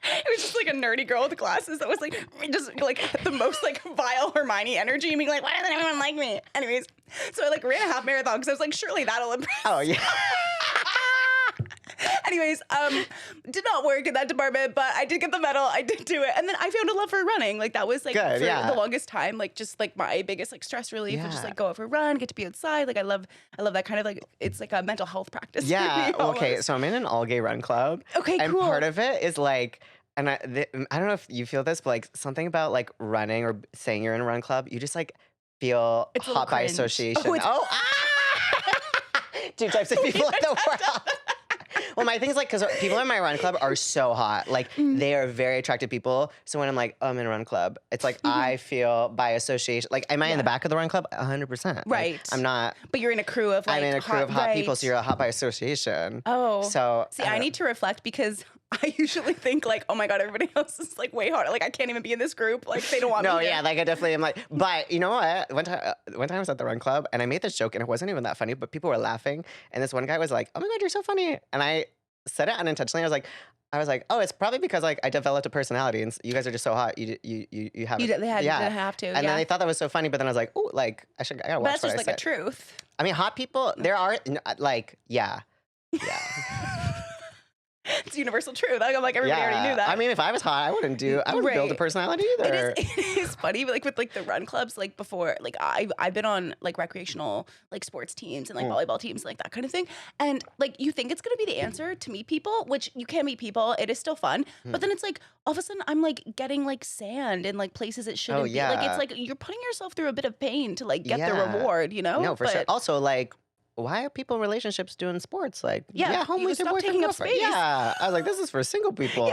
It was just like a nerdy girl with glasses that was like just like the most like vile Hermione energy, being like, why doesn't anyone like me? Anyways, so I like ran a half marathon because I was like, surely that'll impress. Oh yeah. Anyways, did not work in that department, but I did get the medal. I did do it. And then I found a love for running. Like that was like Good, for yeah. the longest time, like just like my biggest like stress relief was just Yeah. like go out for a run, get to be outside. Like I love that kind of like it's like a mental health practice. for Yeah. me Okay. almost. So I'm in an all gay run club. Okay, And cool. part of it is like, and I don't know if you feel this, but like something about like running or saying you're in a run club, you just like feel It's a little hot by cringe. association. Oh, it's- Two types of people in the world. Well, my thing is like, because people in my run club are so hot. Like, they are very attractive people. So when I'm like, oh, I'm in a run club, it's like I feel by association. Like, am I in the back of the run club? 100%. Like, Right. I'm not. But you're in a crew of like I'm in a crew of hot people, right. so you're hot by association. Oh. So See, I need to reflect because I usually think like, oh my God, everybody else is like way harder. Like I can't even be in this group. Like they don't want No, me. yeah, like I definitely am like, but you know what? One time I was at the run club and I made this joke and it wasn't even that funny, but people were laughing. And this one guy was like, oh my God, you're so funny. And I said it unintentionally. I was like, I was like, "Oh, it's probably because, like, I developed a personality, and you guys are just so hot. You have You it." did, they Yeah. didn't have to, And then yeah. they thought that was so funny, but then I was like, "Ooh, like, I gotta But watch that's what just I like a say." truth. I mean, hot people, there are, like, yeah. Yeah. It's universal truth. I'm like, everybody already knew Yeah. I that. mean, if I was hot, I wouldn't build a Right. personality It is either. it is funny, but, like, with, like, the run clubs, like, before, like, I've been on, like, recreational, like, sports teams and, like, Mm, volleyball teams, like, that kind of thing, and, like, you think it's gonna be the answer to meet people, which you can meet people, it is still fun, but mm. then it's like, all of a sudden, I'm, like, getting, like, sand in, like, places it Oh, shouldn't be, like, it's yeah. like, you're putting yourself through a bit of pain to, like, get the Yeah. reward, you know? No, for sure. But Also, like, why are people in relationships doing sports? Like, yeah, yeah, home you with just your stop boyfriend, taking up girlfriend. space. Yeah. I was like, this is for single Yeah. people.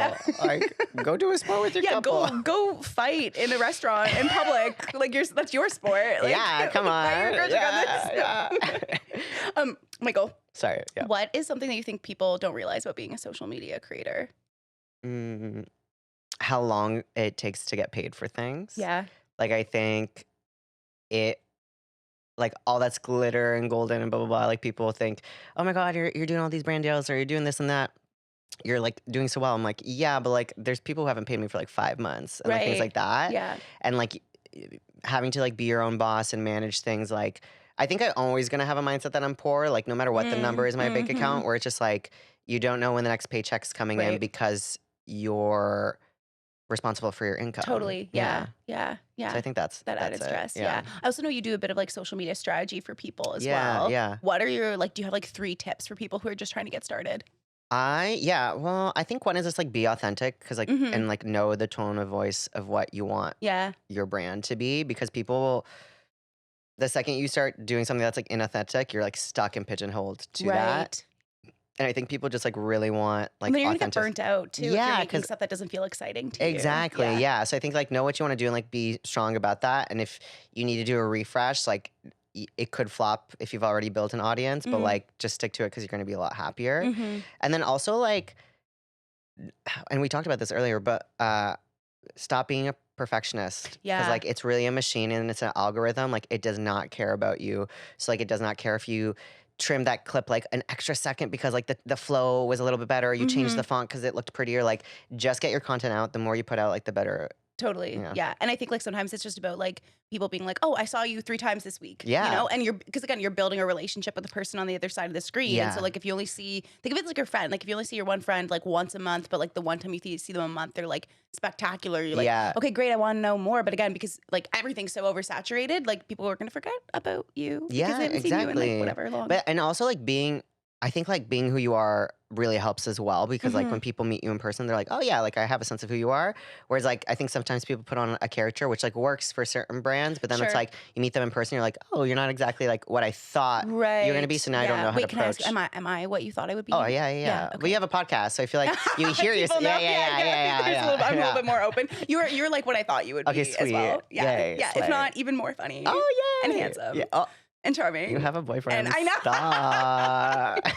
Like, go do a sport with your Yeah, couple. go fight in a restaurant in public. Like that's your sport. Like, Yeah, come why are on. you grudging Yeah, on this? yeah. Michael, Sorry. Yeah. what is something that you think people don't realize about being a social media creator? Mm, how long it takes to get paid for things. Yeah. Like, I think it, like, all that's glitter and golden and blah, blah, blah. Like, people think, oh my God, you're doing all these brand deals or you're doing this and that. You're like doing so well. I'm like, yeah, but like, there's people who haven't paid me for like 5 months and like things Right. like that. Yeah. And like having to like be your own boss and manage things. Like, I think I'm always gonna have a mindset that I'm poor, like no matter what the number is in my bank Mm-hmm. account, where it's just like you don't know when the next paycheck's coming in Right. because you're responsible for your income. Totally. Yeah. Yeah. Yeah. So I Yeah. think that's That that's added it. stress. Yeah. Yeah. I also know you do a bit of like social media strategy for people as Yeah. well. Yeah. What are your like, do you have like 3 tips for people who are just trying to get started? Yeah, well, I think one is just like be authentic because like Mm-hmm. and like know the tone of voice of what you want Yeah. your brand to be because people the second you start doing something that's like inauthentic, you're like stuck and pigeonholed to that. Right. And I think people just like really want And like then you're gonna get authentic. burnt out too if you're Yeah, making because stuff that doesn't feel exciting to you. exactly. Yeah. Yeah. So I think like know what you want to do and like be strong about that. And if you need to do a refresh, like it could flop if you've already built an audience, but Mm. like just stick to it because you're going to be a lot happier. Mm-hmm. And then also like, and we talked about this earlier, but stop being a perfectionist because Yeah. like it's really a machine and it's an algorithm. Like it does not care about you. So like it does not care if you trim that clip like an extra second because like the flow was a little bit better, or you changed Mm-hmm. the font because it looked prettier. Like just get your content out. The more you put out, like the better. Totally. Yeah. Yeah. And I think like sometimes it's just about like people being like, oh, I saw you 3 times this week, you Yeah. know? And because again, you're building a relationship with the person on the other side of the screen. And so Yeah. like if you only think of it like your friend, like if you only see your one friend like once a month, but like the one time you see them a month, they're like spectacular. You're like, Yeah. okay, great. I want to know more. But again, because like everything's so oversaturated, like people are going to forget about you because Yeah, they haven't seen you in like exactly. whatever long. But and also like I think like being who you are really helps as well because like Hmm. when people meet you in person, they're like, oh yeah, like I have a sense of who you are. Whereas like I think sometimes people put on a character which like works for certain brands, but then it's Sure. like you meet them in person, you're like, oh, you're not exactly like what I thought you're gonna be. Right. So now I don't Yeah. know how Wait, to can I ask, approach. am I what you thought I would be? Oh yeah, yeah, Yeah. yeah. But Okay. you have a podcast, so I feel like you hear your People know. yeah, There's a little bit, I'm a little yeah. bit more open. You're like what I thought you would Okay, be as well. sweet. Yeah. Yay, Yeah. If slay. not, even more funny Oh and yay. handsome Yeah. Oh, and you charming. have a boyfriend. And I know. Stop.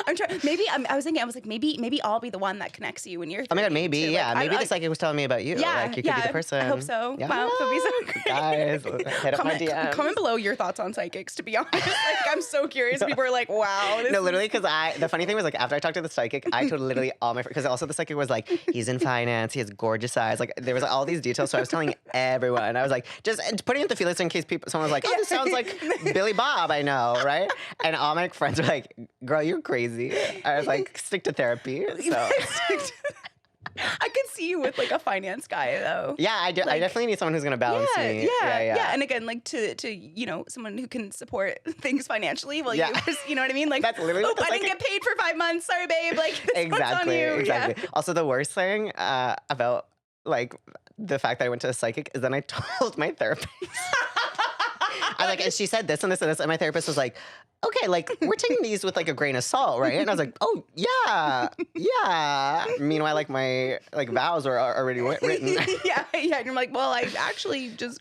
I'm trying. Maybe I was thinking. I was like, maybe I'll be the one that connects you when you're. Oh my God, 30 maybe, to, like, yeah. Maybe the psychic was telling me about you. Yeah, Like, you could be the person. I hope so. Yeah. Wow, that would be so great. Guys, hit up my DMs. Comment below your thoughts on psychics. To be honest, like I'm so curious. People are like, wow. No, literally, because the funny thing was, like, after I talked to the psychic, I told literally all my friends, because also the psychic was like, he's in finance, he has gorgeous eyes. Like, there was like, all these details. So I was telling everyone. I was like, just putting it the feelers in case someone was like, oh, this sounds like Billy Bob, I know, right? And all my friends were like, girl, you're crazy. I was like, stick to therapy. So. I could see you with like a finance guy though. Yeah, I Like, definitely need someone who's gonna balance me. Yeah. And again, like to someone who can support things financially. Well, Yeah. you know what I mean? Like, That's literally oh, what the I didn't psychic- get paid for 5 months. Sorry, babe. Like, this one's on Exactly, you. exactly. Yeah. Also, the worst thing about like the fact that I went to a psychic is then I told my therapist. I like, and she said this and this and this, and my therapist was like, "Okay, like we're taking these with like a grain of salt, right?" And I was like, "Oh yeah, yeah." Meanwhile, like my vows are already written. yeah. And you're like, well,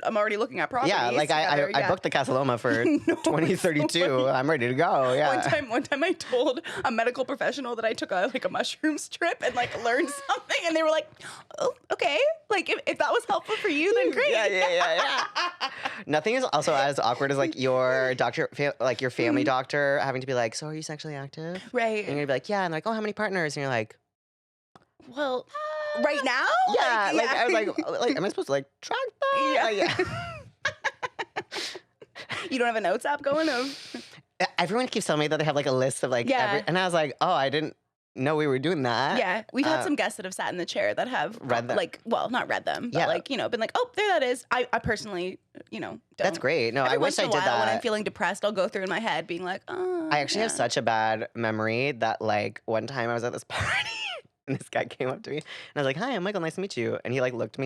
I'm already looking at properties. Yeah, like together. I booked the Casa Loma for No, 2032. I'm ready to go. Yeah. One time I told a medical professional that I took a mushrooms trip and like learned something, and they were like, "Oh, okay. Like if that was helpful for you, then great." Yeah. Nothing is also as awkward as like your doctor, like your family doctor having to be like, "So are you sexually active?" Right. And you're gonna be like, "Yeah," and they're like, "Oh, how many partners?" And you're like, Well, right now? Yeah, like I was like, am I supposed to like track that? Yeah. Like, yeah. You don't have a notes app going of? Everyone keeps telling me that they have like a list of like Yeah. and I was like, oh, I didn't know we were doing that. Yeah, we've had some guests that have sat in the chair that have Read them. like, well, not read them, but Yeah. like, been like, oh, there that is. I personally, don't. That's great. No, Every I once wish in I a did while, when I'm that. feeling depressed, I'll go through in my head being like, oh. I actually have yeah. such a bad memory that like one time I was at this party and this guy came up to me and I was like, hi, I'm Michael, nice to meet you. And he like looked at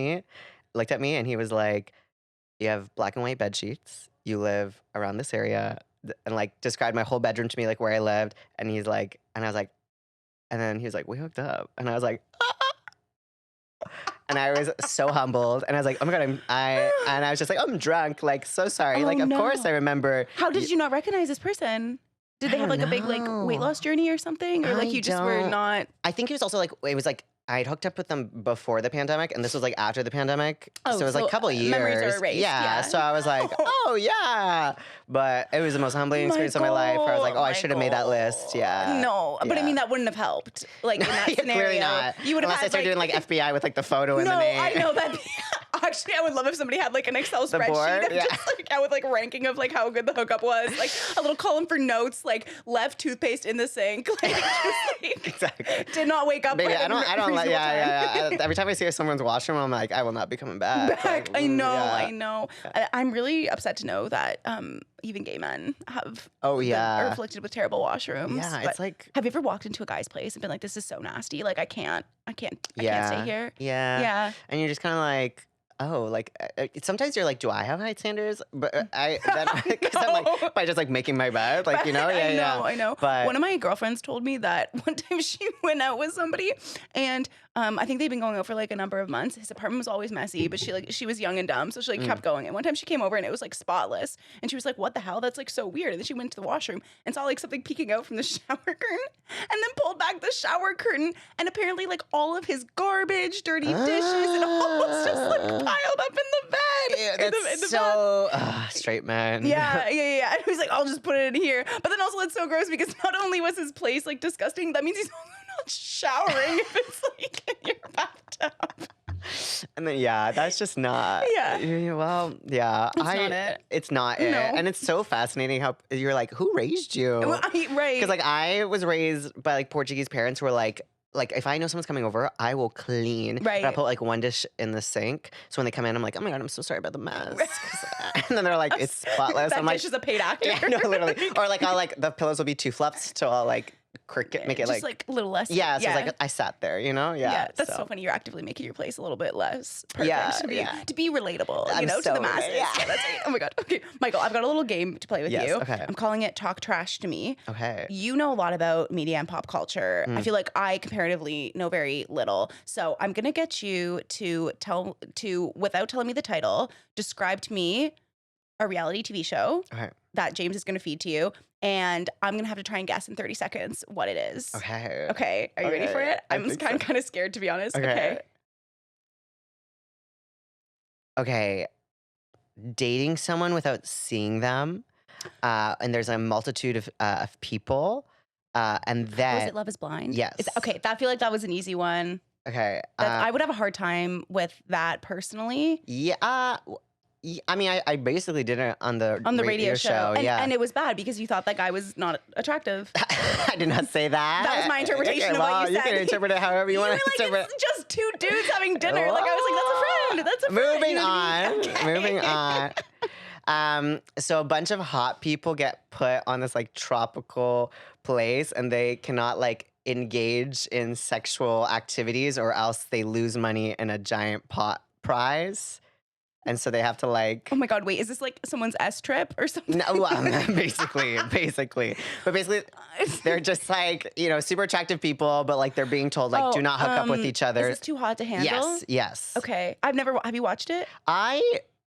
me and he was like, you have black and white bed sheets. You live around this area and like described my whole bedroom to me, like where I lived. And he's like, and I was like, and then he was like, we hooked up. And I was like, and I was so humbled. And I was like, oh my God, and I was just like, I'm drunk. Like, so sorry. Oh, like, of no. course I remember. How did you not recognize this person? Did they I have don't like a big like weight know. loss journey or something? Or like I you just were don't- not? I think he was also like, it was like, I'd hooked up with them before the pandemic, and this was like after the pandemic. Oh, so it was like a couple of years. memories are erased, yeah. So I was like, oh yeah. But it was the most humbling experience of my life where I was like, oh, I should have made that list. Yeah. No, but I Yeah. mean, that wouldn't have helped. Like in that Yeah, scenario. clearly not. You would have Unless had I started doing like FBI with like the photo and no, the name. I know that. Actually, I would love if somebody had like an Excel The spreadsheet board? of Yeah. just like with like ranking of like how good the hookup was, like a little column for notes, like left toothpaste in the sink, like, just, like Exactly. did not wake up. Baby, within I don't like, reasonable time. Every time I see someone's washroom, I'm like, I will not be coming back. Back. Like, I know, yeah. I know. I'm really upset to know that even gay men have Oh, are yeah. afflicted with terrible washrooms. Yeah, But it's like, have you ever walked into a guy's place and been like, this is so nasty, like I can't yeah. stay here? Yeah. Yeah. And you're just kind of like, oh, like sometimes you're like, do I have high standards? But I'm like, by just like making my bed, like, you know, yeah, I know. But One of my girlfriends told me that one time she went out with somebody, and I think they'd been going out for like a number of months. His apartment was always messy, but she was young and dumb, so she like kept going. And one time she came over and it was like spotless, and she was like, "What the hell? That's like so weird." And then she went to the washroom and saw like something peeking out from the shower curtain, and then pulled back the shower curtain, and apparently like all of his garbage, dirty dishes, and all was just like piled up in the bed. yeah, in the that's bed. so straight man. Yeah. And he was like, I'll just put it in here. But then also it's so gross because not only was his place like disgusting, that means he's also not showering if it's like in your bathtub. And then that's just not. Yeah. Well, yeah. It's not it. It's not it. No. And it's so fascinating how you're like, who raised you? Right. Because like I was raised by like Portuguese parents who were like if I know someone's coming over, I will clean. Right. But I put like one dish in the sink. So when they come in, I'm like, oh my God, I'm so sorry about the mess. And then they're like, it's spotless. that I'm like, dish is a paid actor. yeah, no, literally. Or like I'll like the pillows will be too fluffed, so I'll like make it just like a little less. yeah. So it's like I sat there, you know. Yeah. That's so funny. You're actively making your place a little bit less perfect Yeah, to be relatable, I'm to the so masses. right, yeah. That's it. Oh my God. Okay, Michael, I've got a little game to play with Yes, you. okay. I'm calling it Talk Trash to Me. Okay. You know a lot about media and pop culture. I feel like I comparatively know very little. So I'm gonna get you to without telling me the title, describe to me a reality TV show Okay. that James is gonna feed to you. And I'm gonna have to try and guess in 30 seconds what it is. Okay. Okay. Are you ready for Okay, it? I I'm think kind of scared, to be honest. Okay. Okay. Dating someone without seeing them, and there's a multitude of people, and Was then it Love is Blind? yes. Okay. I feel like that was an easy one. Okay. I would have a hard time with that personally. I mean, I basically did it on the Radio show. And, yeah. and it was bad because you thought that guy was not attractive. I did not say that. That was my interpretation Okay, of what well, you said. You can interpret it however you You were want like, to interpret. it's just two dudes having dinner. Like, I was like, that's a friend. That's a friend. Moving You know what I on. mean? Okay. Moving on. So a bunch of hot people get put on this like tropical place, and they cannot like engage in sexual activities, or else they lose money in a giant pot prize. And so they have to like. Oh my God, wait, is this like someone's S trip or something? No, well, basically. But basically, they're just like, super attractive people, but like they're being told like, do not hook up with each other. Is this too hot to handle? Yes. Okay. Have you watched it?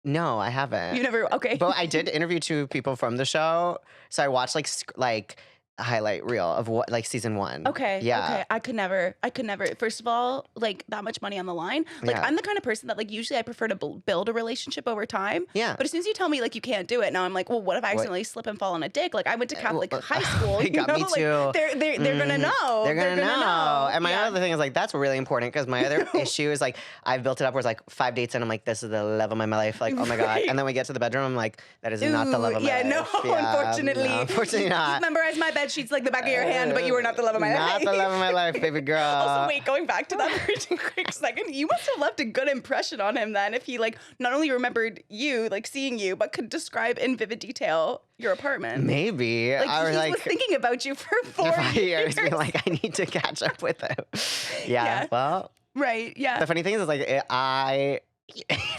No, I haven't. You never, okay. But I did interview two people from the show. So I watched highlight reel of what like season 1. Okay. Yeah. Okay. I could never. First of all, like that much money on the line. Like Yeah. I'm the kind of person that like usually I prefer to build a relationship over time. Yeah. But as soon as you tell me like you can't do it, now I'm like, well, what if I What? accidentally slip and fall on a dick? Like I went to Catholic well, high school. They got me Like, too. they're gonna know. They're gonna know. And my Yeah. other thing is like that's really important because my other issue is like I've built it up where it's like 5 dates and I'm like, this is the love of my life. Like, oh my God. Right. And then we get to the bedroom, I'm like, that is not the love of my yeah, life. no, unfortunately. No, unfortunately not. You've memorized my bed sheets like the back of your hand, but you were not the love of my life. Not the love of my life, baby girl. Also, wait, going back to that for a quick second, you must have left a good impression on him then if he like not only remembered you, like seeing you, but could describe in vivid detail your apartment. Maybe. Like I was he like was thinking about you for 4 5 years. being like, I need to catch up with him. Yeah. Well, Right, yeah. the funny thing is like if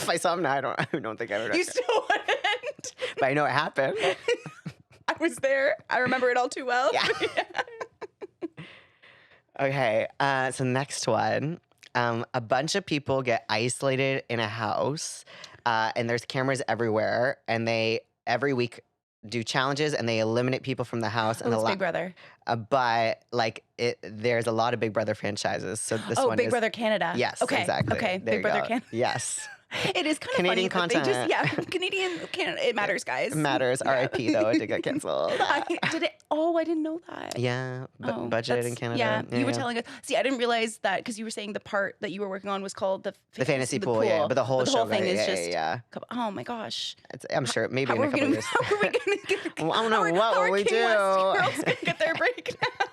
I saw him now, I don't think I would. You still wouldn't. But I know it happened. I was there. I remember it all too well. Yeah. Okay, so next one. A bunch of people get isolated in a house, and there's cameras everywhere, and they every week do challenges and they eliminate people from the house. And it's Big Brother. But like there's a lot of Big Brother franchises. So this one Big is Brother Canada. yes, Okay. exactly. Okay. There Big you Brother go. Canada. Yes, It is kind Canadian of funny that they content. Canadian Canada. It matters, guys. it matters. R.I.P. though, it did get canceled. Did it? Oh, I didn't know that. Yeah, budget in that's- Canada. Yeah, you were telling us. See, I didn't realize that because you were saying the part that you were working on was called the the pool. Yeah, but the whole show thing is just. yeah. Oh my gosh! I'm sure maybe How in are a we couple gonna? years. How are we gonna get? Well, I don't know how are- what how will are we King West do. girls gonna get their break now?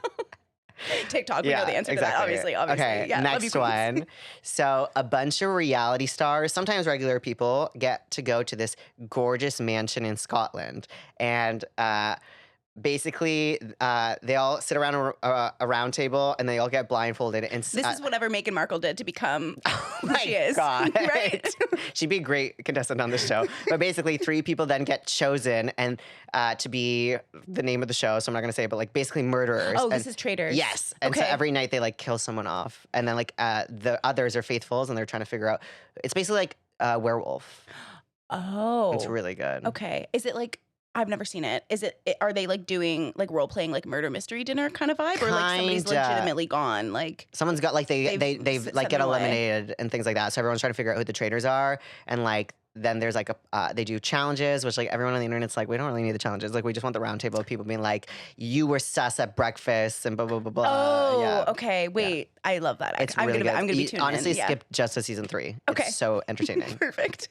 TikTok, we know the answer to that. Obviously. Okay, Yeah, love you, next Queens. one. So a bunch of reality stars, sometimes regular people, get to go to this gorgeous mansion in Scotland, and basically they all sit around a round table and they all get blindfolded. And This is whatever Meghan Markle did to become who my she is. God. Right? She'd be a great contestant on the show. But basically, 3 people then get chosen and to be the name of the show. So I'm not going to say it, but like basically murderers. Oh, And- this is Traitors. Yes. And so Okay. every night they like kill someone off. And then like the others are faithfuls and they're trying to figure out. It's basically like a werewolf. Oh. It's really good. Okay. Is it like I've never seen it. Are they like doing like role playing like murder mystery dinner kind of vibe, or like somebody's Kinda. legitimately gone? Like Someone's got like they've They've like sent get them away. eliminated and things like that. So everyone's trying to figure out who the traitors are, and like then there's like they do challenges, which like everyone on the internet's like, we don't really need the challenges. Like we just want the round table of people being like, you were sus at breakfast and blah blah blah blah. oh, yeah. okay. Wait, I love that. It's I'm really gonna good. I'm gonna be You tuned honestly in. Yeah. skip just to season 3. Okay. It's so entertaining. Perfect.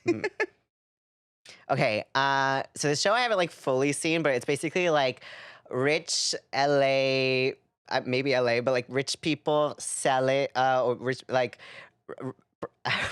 Okay, so the show I haven't like fully seen, but it's basically like rich LA, maybe LA, but like rich people sell it, or rich like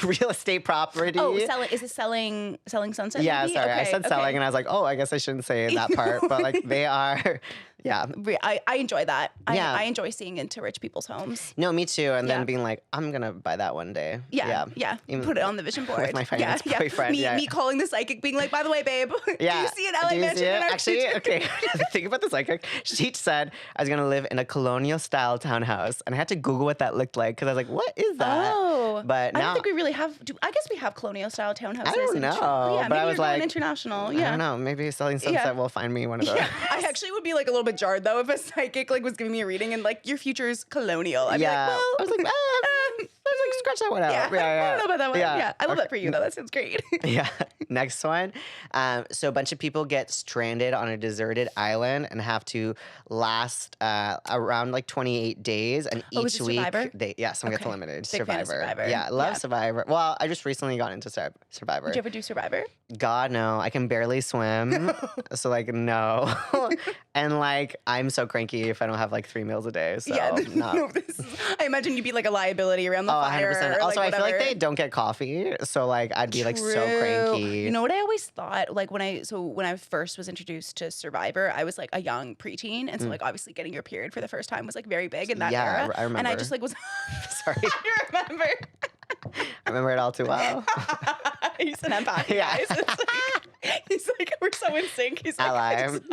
real estate property. Oh, selling is it selling Sunset? Yeah, maybe? sorry, I Okay, said okay. selling, and I was like, oh, I guess I shouldn't say that part, but like they are, yeah. I enjoy that. Yeah. I enjoy seeing into rich people's homes. No, me too, and Yeah. then being like, I'm gonna buy that one day. Yeah. Even Put it on the vision board. my finance boyfriend, Me, yeah. me calling the psychic, being like, by the way, babe, Yeah. do you see an LA Do you see mansion it? in our Actually, future? okay. Think about the psychic. She said I was gonna live in a colonial style townhouse, and I had to Google what that looked like because I was like, "What is that?" Oh, But I now don't think we really have. I guess we have colonial style townhouses. I don't in know, Yeah, but maybe I was you're going like, international. I Yeah. don't know. Maybe Selling Sunset Yeah. will find me one of those. Yeah, I actually would be like a little bit jarred though if a psychic like was giving me a reading and like your future's colonial. I'd be like, well, I was like, I was like, scratch that one out. yeah, I don't know about that one. Yeah, I love Okay. that for you though. That sounds great. Yeah. Next one. So a bunch of people get stranded on a deserted island and have to last around like 28 days. And Oh, is each it week, Survivor? someone gets Okay. eliminated. Big fan of Survivor. Survivor. Yeah, love Yeah. Survivor. Well, I just recently got into Survivor. Did you ever do Survivor? God, no. I can barely swim. So, like, no. And, like, I'm so cranky if I don't have, like, 3 meals a day. So, Yeah, no. I imagine you'd be like a liability around the Oh, fire. 100%. Or, Also, I feel like whatever. they don't get coffee. So, like, I'd be, like, so True. cranky. You know what I always thought? Like when I first was introduced to Survivor, I was like a young preteen, and so like obviously getting your period for the first time was like very big in that Yeah, era. I And I remember. just like was Sorry. I remember. I remember it all too well. He's an empath, Yeah. guys. It's like, he's like, we're so in sync. He's like, I Ally. just-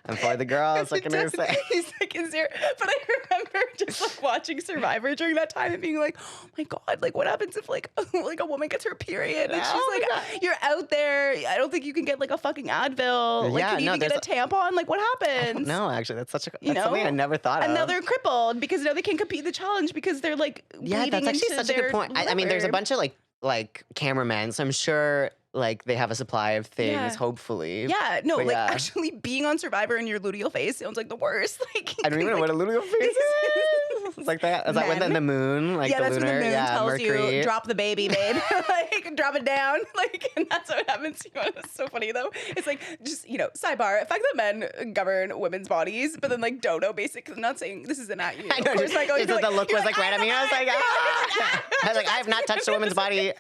I'm for the girls. What can I say? He's like, is there? But I remember just like watching Survivor during that time and being like, oh my God, like what happens if like like a woman gets her period and she's Oh my like, you're out there. I don't think you can get like a fucking Advil. Like, Yeah, can you no, even get a tampon? Like, what happens? No, actually, that's You something I know? never thought And of. now they're crippled because now they can't compete in the challenge because they're like Yeah, bleeding that's actually into such a good their point. I mean, there's a liver. bunch of like cameramen, so I'm sure like they have a supply of things, Yeah. hopefully. Yeah, no, But like yeah. actually being on Survivor and your luteal phase sounds like the worst. Like I don't even know what a luteal phase is. It's like that. Is that when Men. the moon, like yeah, the that's lunar, when the moon yeah, tells Mercury. you drop the baby, babe. Like drop it down. Like, and that's what happens to you. It's so funny though. It's like just sidebar. The fact that men govern women's bodies, but then like don't know basic. I'm not saying this isn't at you. I know. Of course, like, oh, Just you're the like- look you're was like right at me. I was like, ah. I was like, I have not touched a woman's body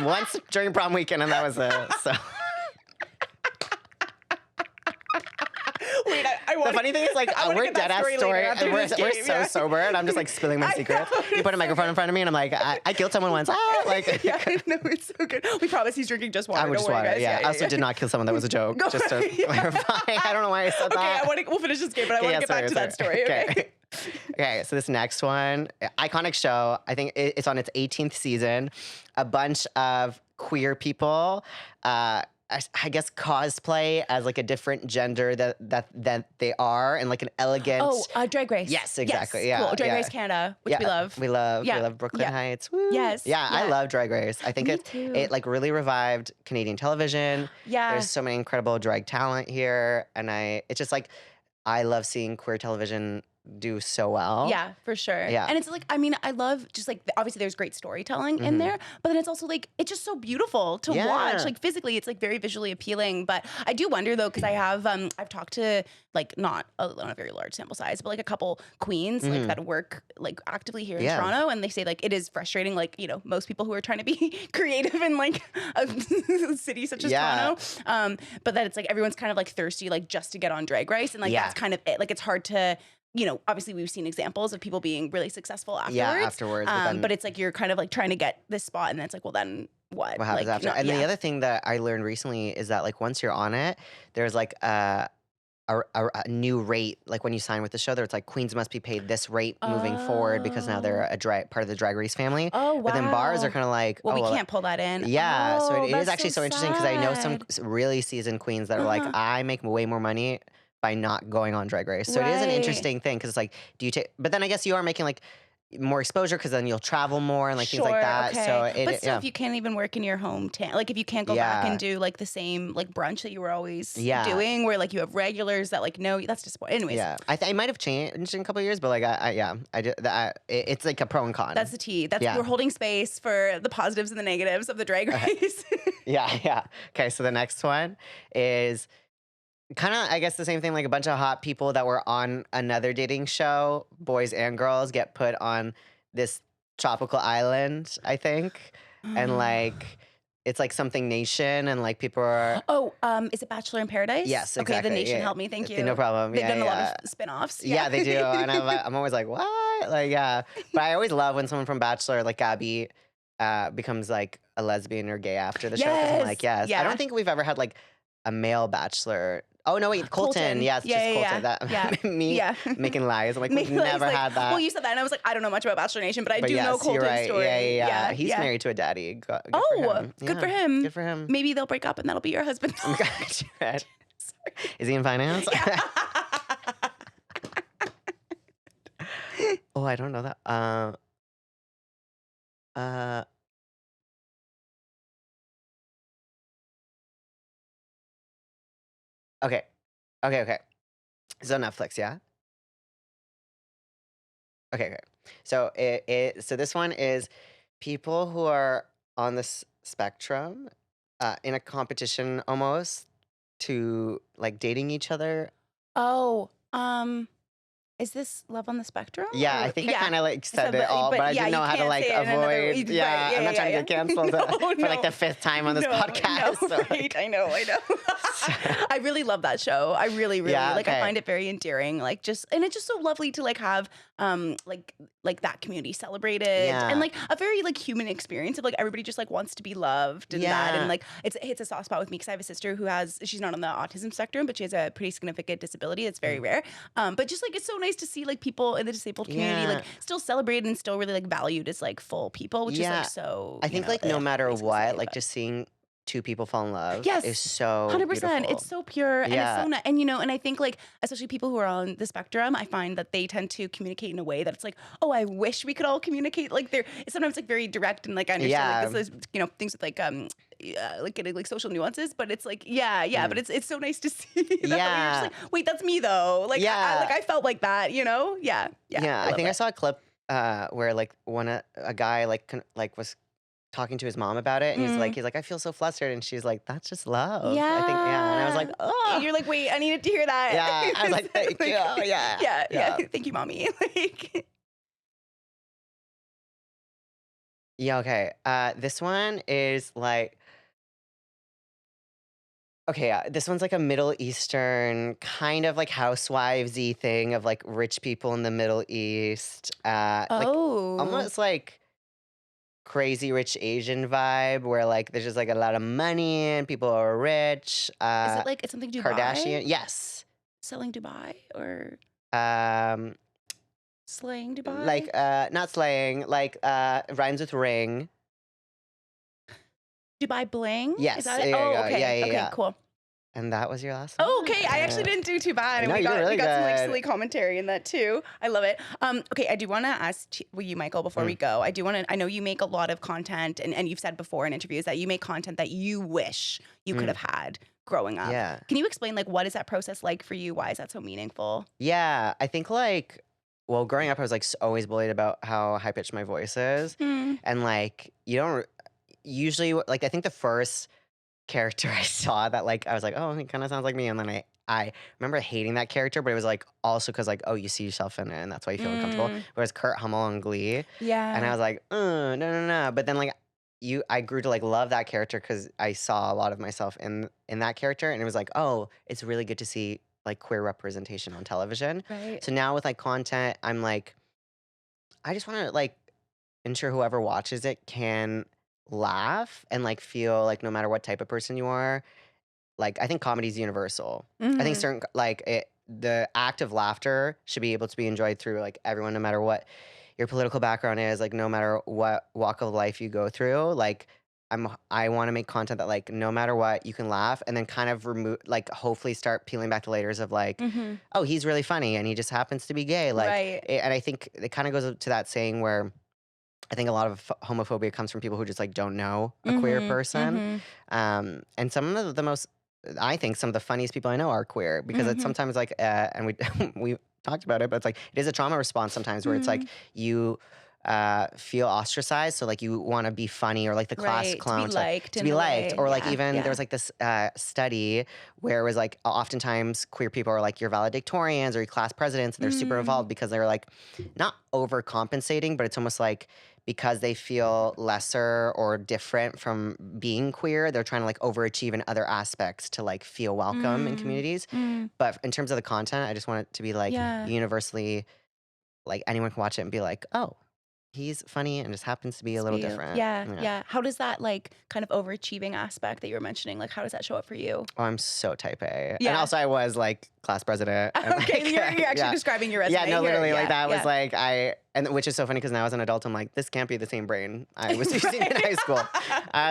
once during prom weekend, and that was it. So. Wait, I The want. funny thing is, like, I wanna we're get that dead ass story story, later after and we're this so game, sober, and I'm just like spilling my I secrets. know, You put a microphone in front of me, and I'm like, I killed someone once. Ah, like, Yeah, no, it's so good. We promise he's drinking just water. I would Don't just worry, water. guys. Yeah, I also did not kill someone. That was a joke. Go Just to ahead, yeah. clarify. I don't know why I said Okay, that. we'll finish this game, but I want to Yeah, get back to that story. Okay. Okay, so this next one, iconic show. I think it's on its 18th season. A bunch of queer people, I guess, cosplay as like a different gender that they are, and like an elegant. Oh, Drag Race. Yes, exactly. Yes, yeah, cool. Drag yeah. Race Canada, which Yeah, we love. We love. Yeah, We love Brooklyn yeah. Heights. Woo. Yes, Yeah, I yeah. love Drag Race. I think Me it too. it like really revived Canadian television. Yeah. There's so many incredible drag talent here, and it's just like I love seeing queer television do so well. Yeah, for sure. Yeah. And it's like, I mean, I love just like, obviously there's great storytelling in Mhm. there, but then it's also like, it's just so beautiful to Yeah. watch. Like physically, it's like very visually appealing. But I do wonder though, because I've talked to like not a very large sample size, but like a couple queens like that work like actively here in Yeah. Toronto. And they say like, it is frustrating. Like, you know, most people who are trying to be creative in like a city such as Yeah. Toronto. But that it's like, everyone's kind of like thirsty, like just to get on Drag Race. And like, Yeah. that's kind of it. Like, it's hard to, you know, obviously we've seen examples of people being really successful afterwards. Yeah, afterwards. But, then, But it's like you're kind of like trying to get this spot, and then it's like, well, then what? what happens Like, after? no- And yeah. the other thing that I learned recently is that like once you're on it, there's like a new rate. Like when you sign with the show, there's like queens must be paid this rate moving forward because now they're a part of the Drag Race family. Oh wow. But then bars are kind of like, well, oh, we can't pull that in. Yeah, so Oh, it is that's actually so interesting because I know some sad. really seasoned queens that are like, Uh-huh. I make way more money by not going on Drag Race. So it is an Right. interesting thing because it's like, do you take? But then I guess you are making like more exposure because then you'll travel more and like things like Sure, that. okay. So it, but still, yeah. if you can't even work in your hometown, like if you can't go back Yeah. and do like the same like brunch that you were always Yeah. doing, where like you have regulars that like no, that's disappointing. Anyways, Yeah, I might have changed in a couple of years, but like it's like a pro and con. that's the tea. That's Yeah. we're holding space for the positives and the negatives of the Drag Race. Yeah. Okay, so the next one is kind of, I guess, the same thing. Like a bunch of hot people that were on another dating show, boys and girls, get put on this tropical island, I think, and like it's like something nation, and like people are. Oh, is it Bachelor in Paradise? Yes, Okay, exactly. the nation Yeah. help me. Thank you. No problem. They've Yeah, done a yeah. lot of spin-offs. Yeah, they do, and I'm always like, what? Like, yeah. But I always love when someone from Bachelor, like Gabby, becomes like a lesbian or gay after the show. 'Cause I'm like, yes. Yeah. I don't think we've ever had like a male Bachelor. Oh no, wait, Colton. Yes, Yeah, just yeah, Colton. yeah. That me Yeah. making lies. I'm like, we've Maybe, like, never it's like, had that. Well, you said that, and I was like, I don't know much about Bachelor Nation, but I But do yes, know you're Colton's right. story. Yeah. He's married to a daddy. Good for Oh, him. good for Yeah, him. Good for him. Maybe they'll break up, and that'll be your husband. Is he in finance? Oh, I don't know that. Uh, okay. Okay. So Netflix, yeah? Okay. So so this one is people who are on this spectrum, in a competition almost to like dating each other. Oh, is this Love on the Spectrum? Yeah, I Or- think I kind of like said but- it all, but but I yeah, didn't know you how to can't like say it in another- avoid. right, Yeah, I'm not trying to get canceled No, for like the 5th time on this podcast. No, so, like, right, I know. I really love that show. I really Yeah, like. I okay. find it very endearing. Like just, and it's just so lovely to like have like like that community celebrated and Yeah. like a very like human experience of like everybody just like wants to be loved and that and Yeah. like it hits a soft spot with me because I have a sister who she's not on the autism spectrum but she has a pretty significant disability. It's very Mm. rare. But just like it's so nice to see like people in the disabled community like Yeah. still celebrated and still really like valued as like full people, which is like Yeah. so, I think like no matter crazy to say, what, like but just seeing two people fall in love is yes. so 100%. It's beautiful. so pure and it's so Yeah. nice. And and I think like especially people who are on the spectrum, I find that they tend to communicate in a way that it's like, oh, I wish we could all communicate. Like they're sometimes like very direct and like I understand like Yeah. this is things with like getting like social nuances, but it's like but Mm. it's so nice to see that where you're just Yeah. like, wait, that's me though. Like Yeah. I felt like that, Yeah, Yeah. I I love think I it. saw a clip where like a guy like was talking to his mom about it, and Mm. he's like, I feel so flustered, and she's like, that's just love. I think, yeah. And I was Yeah. like, oh, You're like, wait, I needed to hear that. yeah. I was like, thank you. Yeah. Yeah. Yeah. Thank you, mommy. Like, Yeah. Okay. This one is like, okay, this one's like a Middle Eastern kind of like housewivesy thing of like rich people in the Middle East. Like oh. almost like crazy rich Asian vibe where like there's just like a lot of money and people are rich. Is it like it's something Dubai? Kardashian, yes. Selling Dubai or Um, slaying like Dubai? not slaying, like rhymes with ring. Dubai bling? Is Yes, that it? there you Oh, go. Yeah, okay. yeah, Okay, yeah. cool. And that was your last Oh, one. okay. I actually didn't do too bad, and No, we you did got really some like good. silly commentary in that too. I love it. Okay, I do want to ask you, Michael, before we Mm, go. I do want to. I know you make a lot of content, and you've said before in interviews that you make content that you wish you could mm, have had growing up. yeah. Can you explain like what is that process like for you? Why is that so meaningful? Yeah, I think like, well, growing up, I was like always bullied about how high pitched my voice is, Hmm. and like you don't usually like. I think the first character I saw that like I was like, oh, he kind of sounds like me, and then I remember hating that character, but it was like also because like, oh, you see yourself in it, and that's why you feel uncomfortable. Mm, Whereas Kurt Hummel on Glee, and I yeah. was like, no, no, no. But then like I grew to like love that character because I saw a lot of myself in that character, and it was like, oh, it's really good to see like queer representation on television. Right. So now with like content, I'm like, I just want to like ensure whoever watches it can laugh and like feel like no matter what type of person you are, like I think comedy is universal. I think Hmm. certain like the act of laughter should be able to be enjoyed through like everyone, no matter what your political background is, like no matter what walk of life you go through. Like I want to make content that like no matter what you can laugh, and then kind of remove like hopefully start peeling back the layers of like, Hmm. oh, he's really funny and he just happens to be gay. Like, Right. and I think it kind of goes to that saying where I think a lot of homophobia comes from people who just like don't know a queer Hmm. person. Hmm. And some of the most, I think some of the funniest people I know are queer because it's Hmm. sometimes like, and we we talked about it, but it's like it is a trauma response sometimes where it's like Hmm. you feel ostracized, so like you want to be funny or like the class Right. To be clown liked to in be a liked, way. or like Yeah. even there Yeah. was like this study where it was like oftentimes queer people are like your valedictorians or your class presidents, and they're super Mm. involved because they're like not overcompensating, but it's almost like because they feel lesser or different from being queer, they're trying to like overachieve in other aspects to like feel welcome in Mm. communities. Mm. But in terms of the content, I just want it to be like Yeah. universally, like anyone can watch it and be like, oh, he's funny and just happens to be a little Spew. different. Yeah. Yeah. Yeah. How does that like kind of overachieving aspect that you were mentioning, like how does that show up for you? Oh, I'm so type A. And Yeah. also I was like class president and Okay, like you're actually yeah. describing your Yeah, resume no, here. literally like Yeah. that was Yeah. like and which is so funny because now as an adult I'm like, this can't be the same brain I was using in high school. I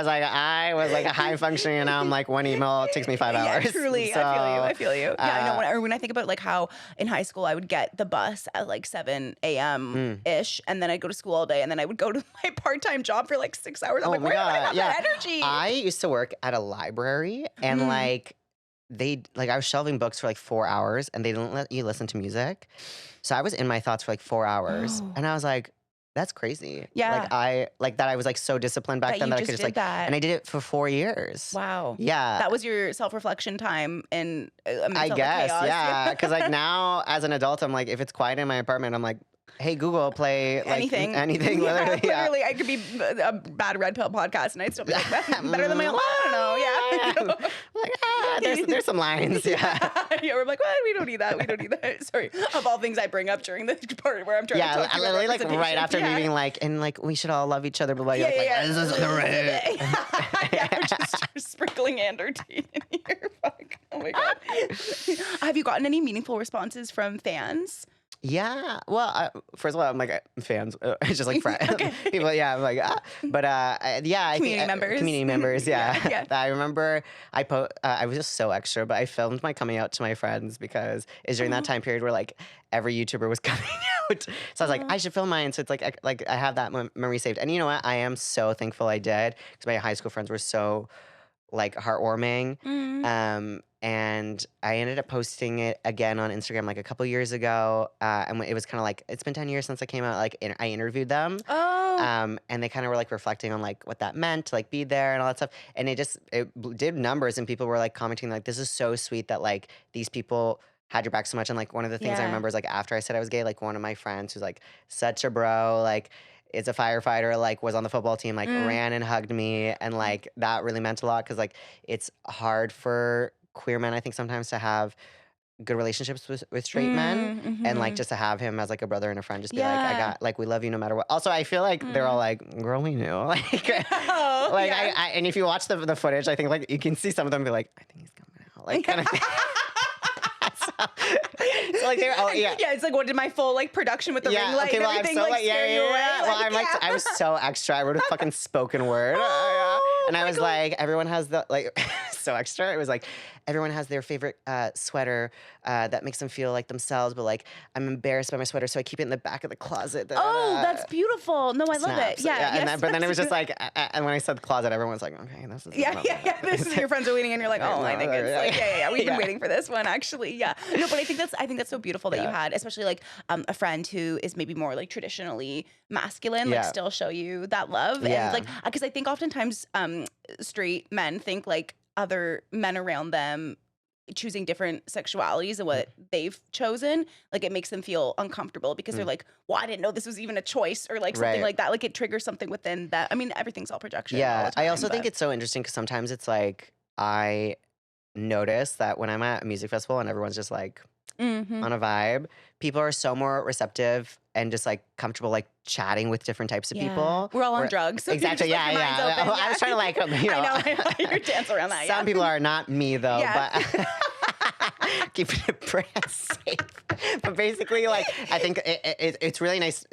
was like a high functioning, and now I'm like one email it takes me 5 Yeah, hours. truly. So I feel you. Yeah, I know. uh When I think about like how in high school I would get the bus at like 7 a.m. mm. ish, and then I'd go to school all day, and then I would go to my part-time job for like 6 hours. I'm Oh like, my where do I god. have Yeah. that energy? I used to work at a library, and Mm. like I was shelving books for like 4 hours, and they didn't let you listen to music. So I was in my thoughts for like 4 hours, Oh, and I was like, that's crazy. yeah. Like that I was like so disciplined back That then you that I just could just did like, and that. I did it for 4 years. Wow. Yeah. That was your self-reflection time in I amidst all the guess, chaos. yeah. Yeah. Because like now as an adult, I'm like, if it's quiet in my apartment, I'm like, hey Google, play like Anything. anything, Yeah, literally. Yeah. literally. I could be a bad red pill podcast and I'd still be like, better than my own. I don't know. Yeah. Like there's some lines, yeah. Yeah, we're like, well, we don't need that. We don't need that. Sorry. Of all things I bring up during the part where I'm trying to Yeah, talk to you about literally like right representation. after Yeah. meeting, like, and like we should all love each other, but you're Yeah, yeah, like, this isn't the right. yeah, we're just sprinkling Andertine in here. Fuck. Oh my God. Have you gotten any meaningful responses from fans? Yeah. Well, first of all, I'm like fans, just like friends, Okay. people. Yeah, I'm like, but yeah, I Community think members. community members. Yeah. Yeah. I remember I was just so extra, but I filmed my coming out to my friends because it's during that time period where like every YouTuber was coming out. So I was like, I should film mine. So it's like I have that memory saved. And you know what? I am so thankful I did because my high school friends were so like heartwarming. Mm. And I ended up posting it again on Instagram like a couple years ago. And it was kind of like, it's been 10 years since I came out. Like I interviewed them. Oh. And they kind of were like reflecting on like what that meant to like be there and all that stuff. And it did numbers and people were like commenting like, this is so sweet that like these people had your back so much. And like one of the things I Yeah. remember is like after I said I was gay, like one of my friends who's like such a bro, like is a firefighter, like was on the football team, like ran and hugged me. And like that really meant a lot because like it's hard for queer men, I think, sometimes to have good relationships with straight men and like just to have him as like a brother and a friend, just be like, I Yeah. got like we love you no matter what. Also, I feel like they're all like, girl, we knew. Like Oh, like yeah. I and if you watch the footage, I think like you can see some of them be like, I think he's coming out. Like kind of thing. So like they're Yeah, it's like, what did my full like production with the ring light and well, I'm everything so like scare you away? Well, I'm like, I was so extra. I wrote a fucking spoken word. Oh, And I was Michael. like, everyone has the, like, so extra. It was like, everyone has their favorite sweater that makes them feel like themselves, but like, I'm embarrassed by my sweater, so I keep it in the back of the closet. Oh, that's beautiful. No, I love it. Snaps. Yeah. And yes, but then it was that's just like, and when I said the closet, everyone was like, okay, this is yeah. This is your friends are waiting, and you're like, oh, I think it's like, yeah. We've been waiting for this one, actually. Yeah. No, but I think that's so beautiful that you had, especially like a friend who is maybe more like traditionally masculine, like still show you that love, and like because I think oftentimes straight men think like other men around them choosing different sexualities and what they've chosen, like it makes them feel uncomfortable because they're like, well, I didn't know this was even a choice or like something like that. Like it triggers something within that. I mean, everything's all projection. Yeah. all the time, I also but think it's so interesting because sometimes it's like, I notice that when I'm at a music festival and everyone's just like on a vibe, people are so more receptive and just like comfortable like chatting with different types of people. We're all on drugs. So Exactly. just, like, your mind's open. I was trying to like, you know, I know you're dancing around that. Some people are not me though, Yeah. but keeping it brand safe. But basically, like, I think it's really nice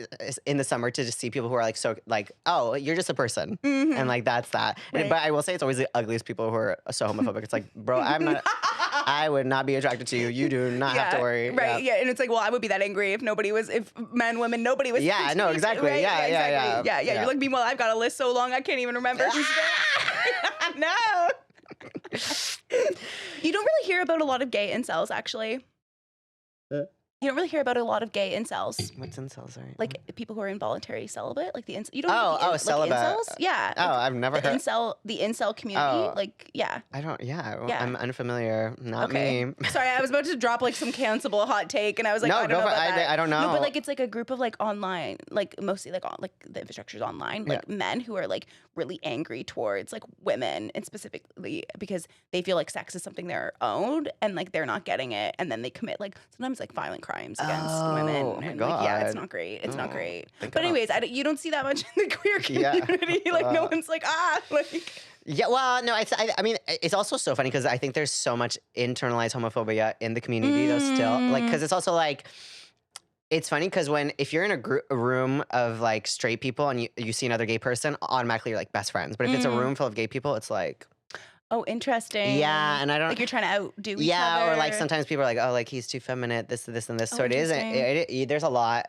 in the summer to just see people who are like so like, oh, you're just a person, and like that's that. Right. But I will say it's always the ugliest people who are so homophobic. It's like, bro, I'm not. I would not be attracted to you. You do not have to worry. Right. Yeah. And it's like, well, I would be that angry if men, women, nobody was. Yeah, no, exactly. Right? Yeah, exactly. yeah. You're like, meanwhile, I've got a list so long I can't even remember who's there. No. You don't really hear about a lot of gay incels, actually. You don't really hear about a lot of gay incels. What's incels? Sorry. Like people who are involuntary celibate, like the incel. You don't. Oh, celibate. Like incels? Yeah. Oh, I've never heard. The incel community. Oh. Like, yeah. I don't. Yeah, Yeah. I'm unfamiliar. Not Okay. me. Sorry, I was about to drop like some cancelable hot take, and I was like, No, I don't go know for it. about that. I don't No, know. but like it's like a group of like online, like mostly like like the infrastructure's online, like men who are like really angry towards like women, and specifically because they feel like sex is something they're owned, and like they're not getting it, and then they commit like sometimes like violent crimes against women, Oh, my and like yeah, it's God. not great. It's not great. Thank But God. anyways, you don't see that much in the queer Yeah. community. Like no one's like like. Yeah, well, no, I mean, it's also so funny because I think there's so much internalized homophobia in the community, though, still. Like, because it's also like, it's funny because if you're in a room of like straight people and you see another gay person, automatically you're like best friends. But if it's a room full of gay people, it's like, Oh, interesting. yeah, and I don't. Like you're trying to outdo each other. Yeah, or like sometimes people are like, oh, like he's too feminine, this, and this. Oh, So it is. interesting. There's a lot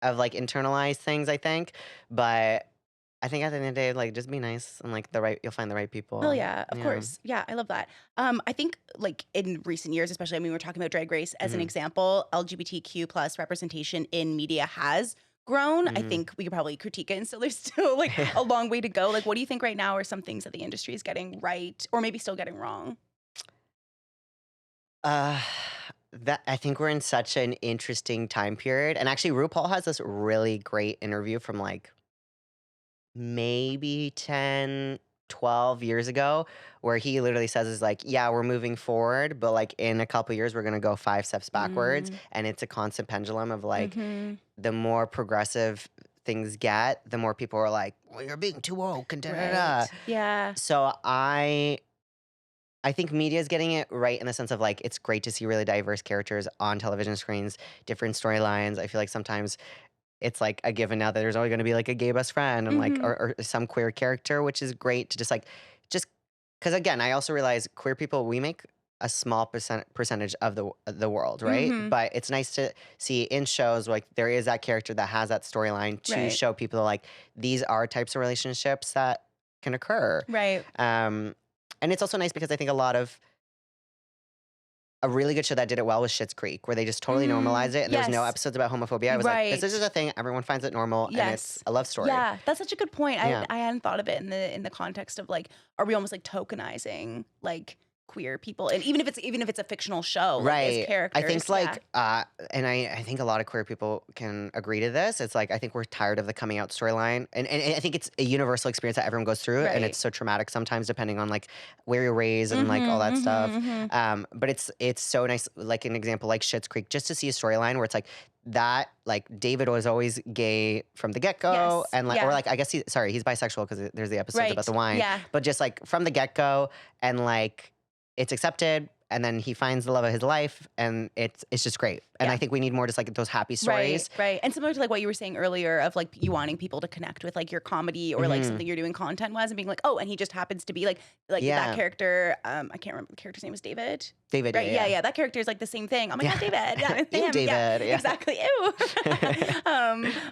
of like internalized things, I think, but I think at the end of the day, like just be nice and like you'll find the right people. Oh yeah, of course. Yeah, I love that. I think like in recent years, especially, I mean, we're talking about Drag Race as an example, LGBTQ plus representation in media has grown. I think we could probably critique it and still there's still like a long way to go. Like what do you think right now are some things that the industry is getting right or maybe still getting wrong? That I think we're in such an interesting time period. And actually RuPaul has this really great interview from like maybe 10, 12 years ago, where he literally says is like, yeah, we're moving forward, but like in a couple years we're gonna go 5 steps backwards, Mm. and it's a constant pendulum of like Mhm. the more progressive things get, the more people are like, well, you're being too woke and da da da. Right. Yeah. So I think media is getting it right in the sense of like it's great to see really diverse characters on television screens, different storylines. I feel like sometimes it's like a given now that there's always going to be like a gay best friend and like Mhm. or some queer character, which is great to just because again, I also realize queer people we make a small percentage of the world, right? Mhm. But it's nice to see in shows like there is that character that has that storyline to Right. show people like these are types of relationships that can occur. Right. Um, and it's also nice because I think a really good show that did it well was Schitt's Creek, where they just totally normalized it, and there was no Yes. episodes about homophobia. I was like, "This is Right. just a thing. Everyone finds it normal, and it's Yes. a love story." Yeah, that's such a good point. I Yeah. I hadn't thought of it in the context of like, are we almost like tokenizing like queer people, and even if it's a fictional show, like as Right. I characters. think Yeah. like and I think a lot of queer people can agree to this. It's like I think we're tired of the coming out storyline. And I think it's a universal experience that everyone goes through and it's Right. so traumatic sometimes depending on like where you're raised and like all Mhm. that stuff. Mhm. Mhm. But it's so nice like an example like Schitt's Creek just to see a storyline where it's like that like David was always gay from the get-go Yes. and like or Yeah. like I guess he's bisexual because there's the episodes about Right. the wine, Yeah. but just like from the get-go and like it's accepted and then he finds the love of his life and it's just great. And I Yeah. think we need more just like those happy Right, stories. right. And similar to like what you were saying earlier of like you wanting people to connect with like your comedy or like Hmm. something you're doing content wise and being like, oh, and he just happens to be like that Yeah. character. I can't remember the character's name was David. David, Right. Yeah, yeah. yeah. That character is like the same thing. Oh my Yeah. God, David. Yeah, it's Ew, him. Yeah, David. Yeah. exactly. Ew.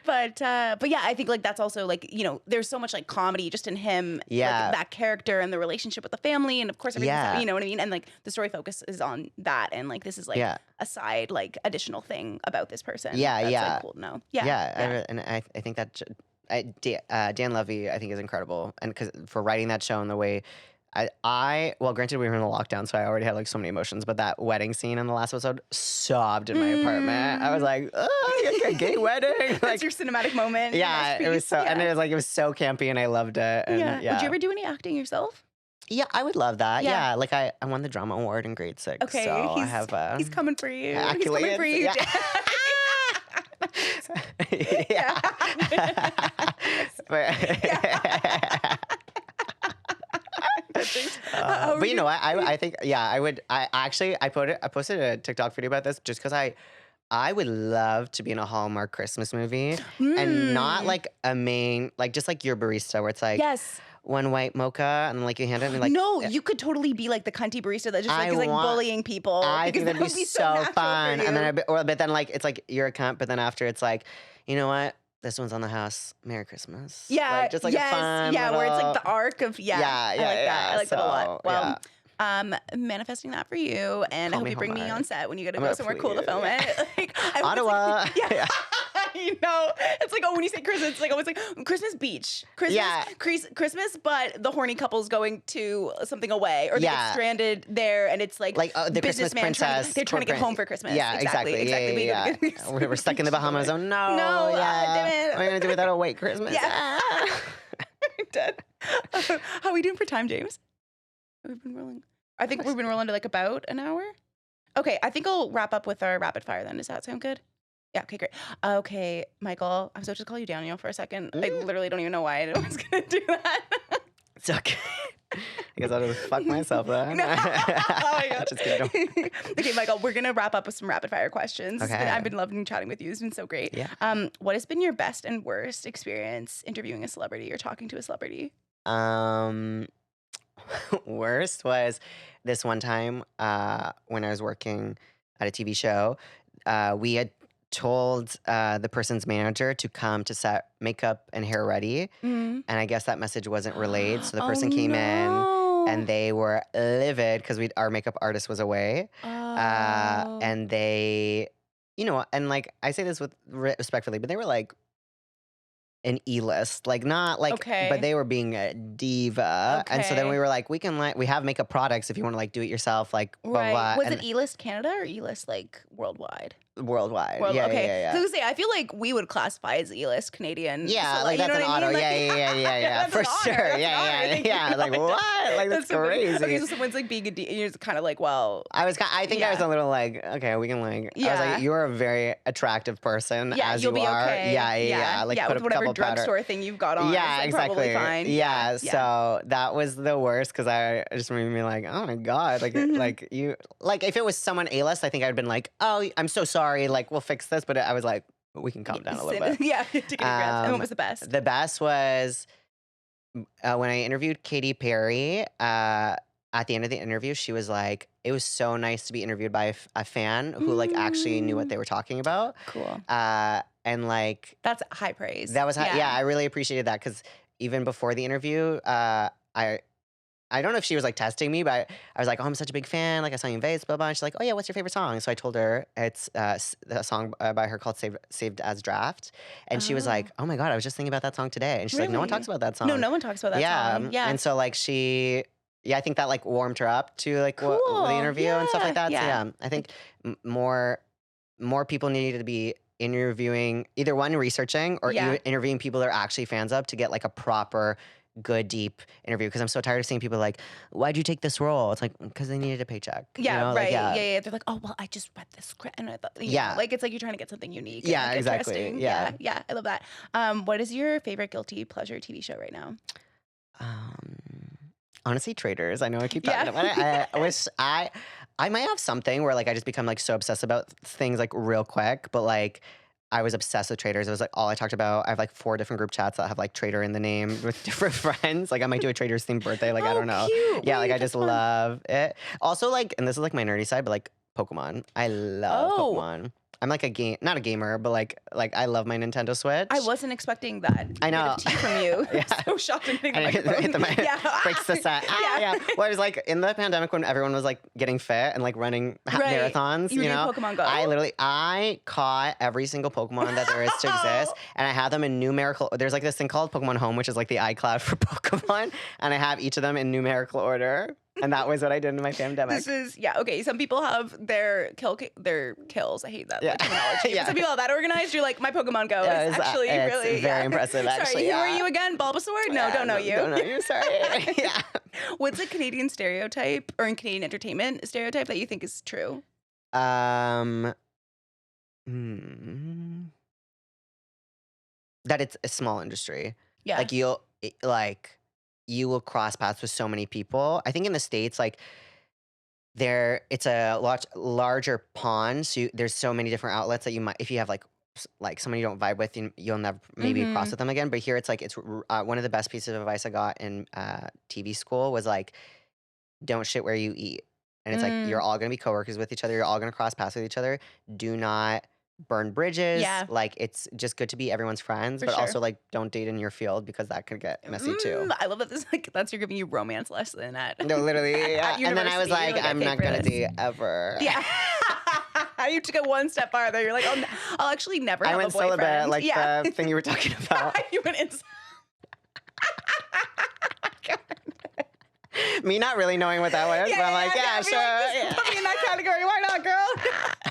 But yeah, I think like that's also like, there's so much like comedy just in him, Yeah. like that character and the relationship with the family. And of course, everything's, Yeah. you know what I mean? And like the story focus is on that. And like this is like Yeah. a side, like additional thing about this person. Yeah, That's yeah. like cool to know. Yeah. Yeah, Yeah. and I think that Dan Levy I think is incredible, and because for writing that show in the way I well, granted we were in the lockdown, so I already had like so many emotions, but that wedding scene in the last episode sobbed in my apartment. I was Mm. like, oh, a gay wedding, That's like your cinematic moment. yeah, it was Masterpiece. so, and Yeah. it was so campy, and I loved it, and Yeah. yeah, Would you ever do any acting yourself? yeah, I would love that. Yeah. Yeah, like I won the drama award in grade 6, Okay. so I He's have he's coming for you. He's coming accolades. for you. Yeah. Yeah. But- How but are you know what? I think yeah, I would. I posted a TikTok video about this just because I would love to be in a Hallmark Christmas movie and not Mm. like a main like just like your barista where it's like Yes. one white mocha and like you hand it and like No, you could totally be like the cunty barista that just like I is like want- bullying people. I because think that'd that be would so natural for fun. And then you. but then like it's like you're a cunt, but then after it's like, you know what? This one's on the house. Merry Christmas. Yeah, Like, just like yes, a fun yeah, where it's like little- the arc of Yeah, I like that. yeah, I like that a lot. so, Well, manifesting that for you, and I Call hope me you bring me on Hallmark. set when you got to I'm go gonna somewhere cool to please, film yeah. it. Like, I hope it's Ottawa. like, yeah, Yeah. you know, it's like when you say Christmas, it's like always like Christmas beach, Christmas, Yeah. Christmas, but the horny couple's going to something away, or they Yeah. get stranded there, and it's like The Christmas businessman princess. they're trying to get corporate- home for Christmas. Yeah, exactly. exactly. Yeah, But you yeah, gotta yeah. get We're stuck in the Bahamas. Oh no. No, Yeah. damn it. What are we gonna do without a white Christmas? Yeah. Ah. Dead. How are we doing for time, James? We've been rolling. I think we've been rolling to like about an hour. Okay, I think I'll wrap up with our rapid fire then. Does that sound good? Yeah, okay, great. Okay, Michael, I'm supposed to call you Daniel for a second. I literally don't even know why I was going to do that. It's okay. I guess I'll just fuck myself then. No. Oh my God. Just kidding. Okay, Michael, we're going to wrap up with some rapid fire questions. Okay. I've been loving chatting with you. It's been so great. Yeah. What has been your best and worst experience interviewing a celebrity or talking to a celebrity? Worst was this one time when I was working at a TV show. We had told the person's manager to come to set makeup and hair ready, Mm. and I guess that message wasn't relayed. So the person Oh, came in no. and they were livid because our makeup artist was away, Oh. and they, and like I say this with respectfully, but they were like an E-list, like not like, Okay. but they were being a diva, and so then Okay. we were like, we have makeup products if you want to like do it yourself, like blah Right. blah. Was and it E-list Canada or E-list like worldwide? worldwide. Well, Yeah, yeah, okay. yeah, So yeah. I was gonna say, I feel like we would classify as E-list Canadian. Yeah, So, like you that's know an what I auto. mean? Like, Yeah, yeah, yeah, yeah, yeah. that's For an honor. sure. That's an Yeah, honor. yeah, Thank you. yeah. Like I like what? Like that's so funny. Okay, crazy. so someone's like being a D, and you're just kind of like, well, I think I was yeah, a little like, okay, we can like. I was like, yeah, you're a very attractive person yeah. as You'll you be are. okay. Yeah, yeah, Yeah, yeah. Like yeah. put With a whatever couple powder. drugstore thing you've got on, it's Yeah, like probably exactly. fine. Yeah, Yeah, yeah. so that was the worst because I it just made me like, oh my god, Hmm. like you, like if it was someone A-list, I think I'd been like, oh, I'm so sorry, like we'll fix this, but I was like, we can calm down a little bit. Yeah, take a deep breath. And what Um, was the best? the best was when I interviewed Katy Perry. At the end of the interview, she was like, it was so nice to be interviewed by a fan who like actually knew what Mm, they were talking about. cool. And like That's high praise. that was how, yeah, Yeah. I really appreciated that because even before the interview, I don't know if she was like testing me, but I was like, oh, I'm such a big fan. Like I saw you in Vegas, blah blah. And she's like, oh yeah, what's your favorite song? So I told her it's a song by her called Saved as Draft, and she was Oh, like, oh my god, I was just thinking about that song today. And she's like, no one talks really? about that No, song. no one talks about that Yeah, song. Yeah. and so like yeah, I think that like warmed her up to like the Cool. interview and stuff Yeah. like that. So Yeah. yeah, I think more people needed to be interviewing either one researching or Yeah. interviewing people they're actually fans of to get like a proper good deep interview because I'm so tired of seeing people like, why'd you take this role? It's like because they needed a paycheck, Yeah, like right. Yeah, yeah, yeah. They're like, oh, well, I just read this script and I thought, yeah, like it's like you're trying to get something unique and yeah, like exactly, interesting. yeah. Yeah, yeah. I love that. What is your favorite guilty pleasure TV show right now? um Honestly, traders. I know I keep talking Yeah. about it. I wish I might have something where like I just become like so obsessed about things like real quick, but like I was obsessed with traders. It was like all I talked about. I have like 4 different group chats that have like trader in the name with different friends. Like I might do a traders themed birthday. Like I Oh, don't know. cute. Yeah, like Wait, I that's just fun. love it. Also, like, and this is like my nerdy side, but like Pokemon. I love Oh, Pokemon. I'm like not a gamer, but like I love my Nintendo I Switch. wasn't expecting that I bit know. of tea from you. Yeah. So shocked and hitting the And I hit microphone. the mic, Yeah. breaks the set. Ah, Yeah. yeah. Well, I was like in the pandemic when everyone was like getting fit and like running Right. marathons, You were you doing know, Pokemon Go? I caught every single Pokemon that there is to exist, and I have them in numerical. There's like this thing called Pokemon Home, which is like the iCloud for Pokemon, and I have each of them in numerical order, and that was what I did in my pandemic. This is yeah okay. Some people have their kills. I hate that Yeah, like, terminology. But yeah. some people have that organized. You're like my Pokemon Go Yeah, is actually it's really very yeah. impressive, Sorry, actually. who are Yeah. you again? Bulbasaur? No, Yeah, don't know you. Don't know you. Sorry. Yeah. What's a Canadian stereotype or in Canadian entertainment stereotype that you think is true? Um. hmm, that it's a small industry. Yeah. Like you will cross paths with so many people. I think in the States, like it's a lot larger pond. So there's so many different outlets that you might, if you have like someone you don't vibe with, you'll never maybe cross Mm-hmm. with them again. But here it's like one of the best pieces of advice I got in TV school was like, don't shit where you eat. And it's like you're Mm, all gonna be coworkers with each other. You're all gonna cross paths with each other. Do not burn bridges. yeah, Like it's just good to be everyone's friends, for but sure. also like don't date in your field because that could get messy too. I love that this like that's you're giving you romance lesson at No, literally, yeah. at And then I was university. You're like, like, I'm okay not for gonna this. date ever. Yeah. You took it one step farther. You're like, oh, I'll actually never I have a went celibate, boyfriend. like Yeah. the thing you were talking about. You went in. Me not really knowing what that was, but I'm like, yeah, be sure. like, Yeah. just put me in that category. Why not, girl?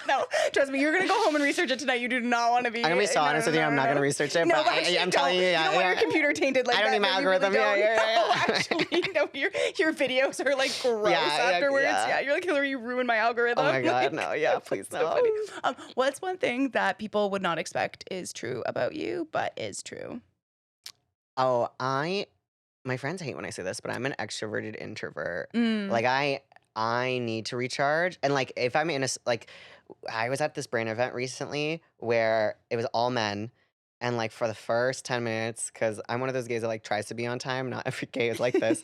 No, trust me. You're gonna go home and research it tonight. You do not want to be. I'm gonna be so honest with you. I'm not gonna research it, No, but actually, I'm telling you, don't. yeah, You don't want your yeah. computer tainted like I don't that. need my No, you really algorithm. Yeah, don't. yeah, yeah, No, yeah. actually, no. Your videos are like gross Yeah, yeah, afterwards. yeah. Yeah, you're like Hillary. You ruined my algorithm. Oh my god, Like, no, yeah, please so no. funny. What's one thing that people would not expect is true about you, but is true? Oh, my friends hate when I say this, but I'm an extroverted introvert. Mm. Like I need to recharge, and like if I'm in like I was at this brand event recently where it was all men. And like for the first 10 minutes, because I'm one of those gays that like tries to be on time. Not every gay is like this.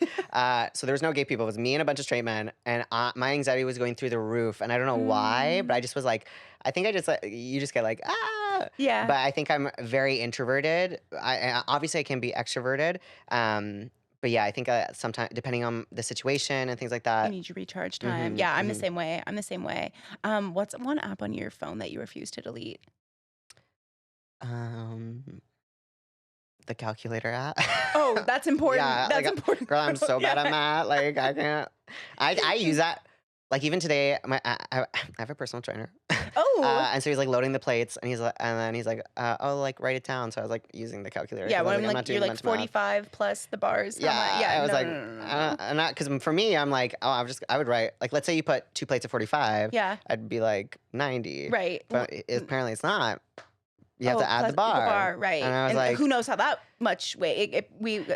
So there was no gay people. It was me and a bunch of straight men, and my anxiety was going through the roof. And I don't know why, but I Mm. just was like, I think I just like you just get like ah. Yeah. But I think I'm very introverted. Obviously I can be extroverted. But yeah, I think sometimes depending on the situation and things like You that. need your recharge time. Hmm Yeah, I'm the hmm same way. I'm the same way. What's one app on your phone that you refuse to delete? Um, the calculator app. Oh, that's important. Yeah, That's like important. girl, I'm so bad Yeah. at math. Like I can't. I use that. Like even today, I have a personal trainer, Oh. and so he's like loading the plates, and then he's like, "Oh, like write it down." So I was like using the calculator Yeah, because I when was I'm like, "I'm not like, you're doing like mental math." 45 plus the bars. How much? Yeah, Yeah, I was no, no, like, no, no, no. I'm not because for me, I'm like, oh, I would write like, let's say you put 2 plates of 45, Yeah, I'd be like 90, right. but apparently it's not. You have Oh, to add the plus the bar, bar, and right. I was And like, who knows how that much weight?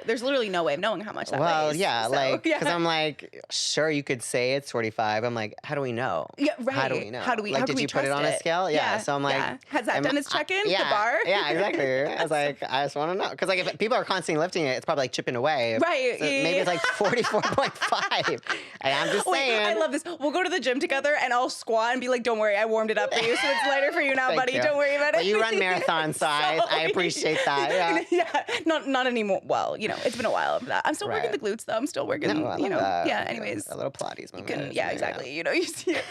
There's literally no way of knowing how much that well, weighs. yeah, So like, because yeah, I'm like, sure, you could say it's 45. I'm like, how do we know? yeah, How do right. we know? How Like, can did we you put it trust on a it? scale? Yeah. Yeah, So I'm like, yeah. Has that done its check-in? The yeah, bar? yeah, exactly. I was like, I just want to know. Because, like, if people are constantly lifting it, it's probably like chipping away. Right. So Yeah, maybe yeah, it's like 44.5. And I'm just Wait, I saying. love this. We'll go to the gym together and I'll squat and be like, don't worry, I warmed it up for you. So it's lighter for you now, Thank buddy. you. Don't worry about Well, it. you run marathons, so I appreciate that. Yeah. Yeah, not anymore. Well, it's been a while of that. I'm still working Right. the glutes though. I'm still working, No, I love that. yeah, anyways. A little Pilates You moment. can, yeah, exactly. You see it.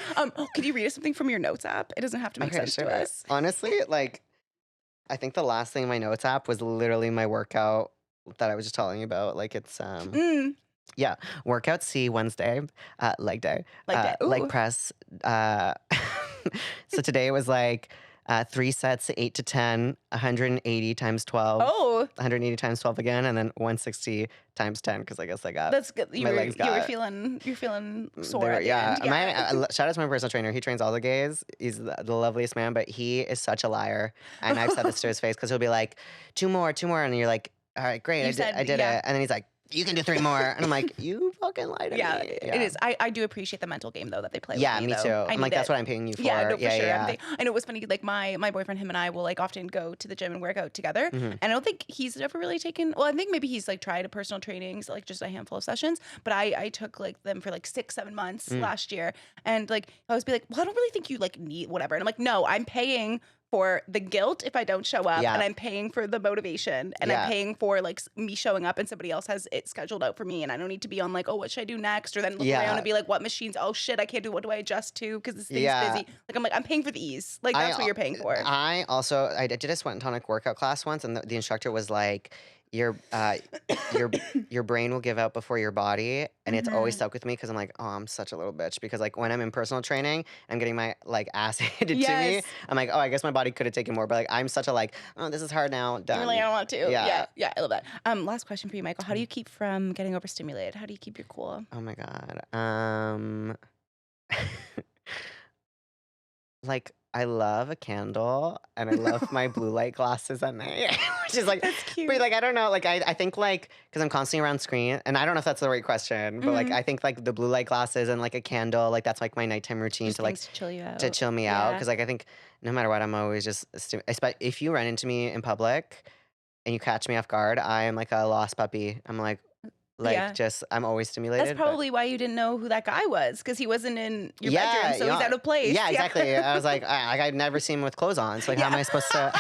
Could you read us something from your notes app? It doesn't have to make Okay, sense to sure. us. Honestly, like, I think the last thing in my notes app was literally my workout that I was just telling you about. Like, it's Mm, yeah, workout C Wednesday, leg day, like that. leg Ooh. press. Uh, so today was like 3 sets, 8 to 10, 180 times 12, Oh, 180 times 12 again, and then 160 times 10 because I guess I got that's good. my legs got. You're feeling They sore were, at the yeah, end. Yeah. shout out to my personal trainer. He trains all the gays. He's the loveliest man, but he is such a liar. And I've said this to his face because he'll be like, two more, and you're like, all right, great, You said, I did yeah. it. And then he's like, you can do 3 more, and I'm like, you fucking lied to Yeah, me. it is. I do appreciate the mental game though that they play Yeah, with me, me though. too. I I'm like, need that's it. what I'm paying you for. Yeah, no, for Yeah, sure. yeah, I know it was funny. Like my boyfriend, him and I will like often go to the gym and work out together. yeah. And I don't think he's ever really taken. Well, I think maybe he's like tried a personal trainings, like just a handful of sessions. But I took like them for like 6-7 months Mm. last year, and like I always be like, well, I don't really think you like need whatever. And I'm like, no, I'm paying for the guilt if I don't show up, Yeah. and I'm paying for the motivation, and Yeah. I'm paying for like me showing up, and somebody else has it scheduled out for me, and I don't need to be on like, oh, what should I do next, or then look around Yeah. and be like, what machines? Oh shit, I can't do. What do I adjust to? Because this thing's Yeah. busy. Like I'm paying for the ease. Like that's what you're paying for. I also I did a sweat and tonic workout class once, and the instructor was like, your your your brain will give out before your body, and it's always Mhm. stuck with me because I'm like, oh, I'm such a little bitch because like when I'm in personal training, I'm getting my like ass handed to me. Yes. I'm like, oh, I guess my body could have taken more, but like I'm such a like, oh, this is hard now, You're done. like, I don't want to. Yeah. Yeah, I love that. Last question for you, Michael. How do you keep from getting overstimulated? How do you keep your cool? Oh my god. Like, I love a candle and I love my blue light glasses at night, which is like, That's but cute. like, I don't know, like, I think like, because I'm constantly around screen, and I don't know if that's the right question, but like, Mhm. I think like the blue light glasses and like a candle, like, that's like my nighttime routine Just to like, things to chill you to out. chill me out. Yeah. Cause like, I think no matter what, I'm always just, if you run into me in public and you catch me off guard, I am like a lost puppy. I'm like, Yeah. just, I'm always That's stimulated, but. probably why you didn't know who that guy was, because he wasn't in your Yeah, bedroom, so he's yeah, out of place. yeah, exactly. I was like, I'd never seen him with clothes on. So like, how am Yeah. I supposed to?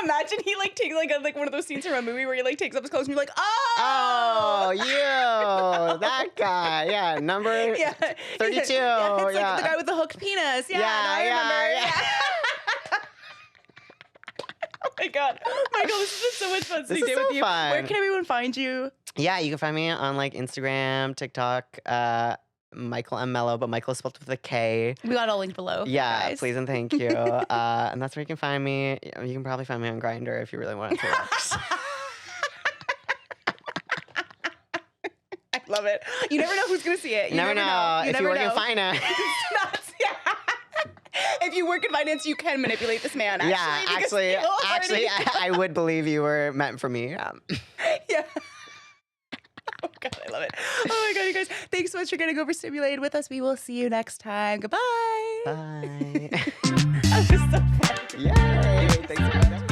Imagine he like takes like one of those scenes from a movie where he like takes off his clothes and you're like, Oh, oh, you, that guy. Yeah, number yeah, 32. Yeah, it's like Yeah. the guy with the hooked penis. Yeah, Yeah, now I yeah, remember. yeah. Oh my god, Michael, this has been so much fun This sitting is day so with you. Where fun. can everyone find you? Yeah, you can find me on like Instagram, TikTok, Michael and Melo, but Michael is spelled with a K. We got all linked below. Yeah, guys. please and thank you. And that's where you can find me. You can probably find me on Grinder if you really want to. I love it. You never know who's gonna see it. You never know. You If never you work know. in finance. It's nuts, yeah. If you work in finance, you can manipulate this man. Actually, Yeah, because actually, people already- I would believe you were meant for me. yeah. Oh god, I love it. Oh my god, you guys! Thanks so much for getting overstimulated with us. We will see you next time. Goodbye. Bye. That was so fun. Yay! Thanks for having me.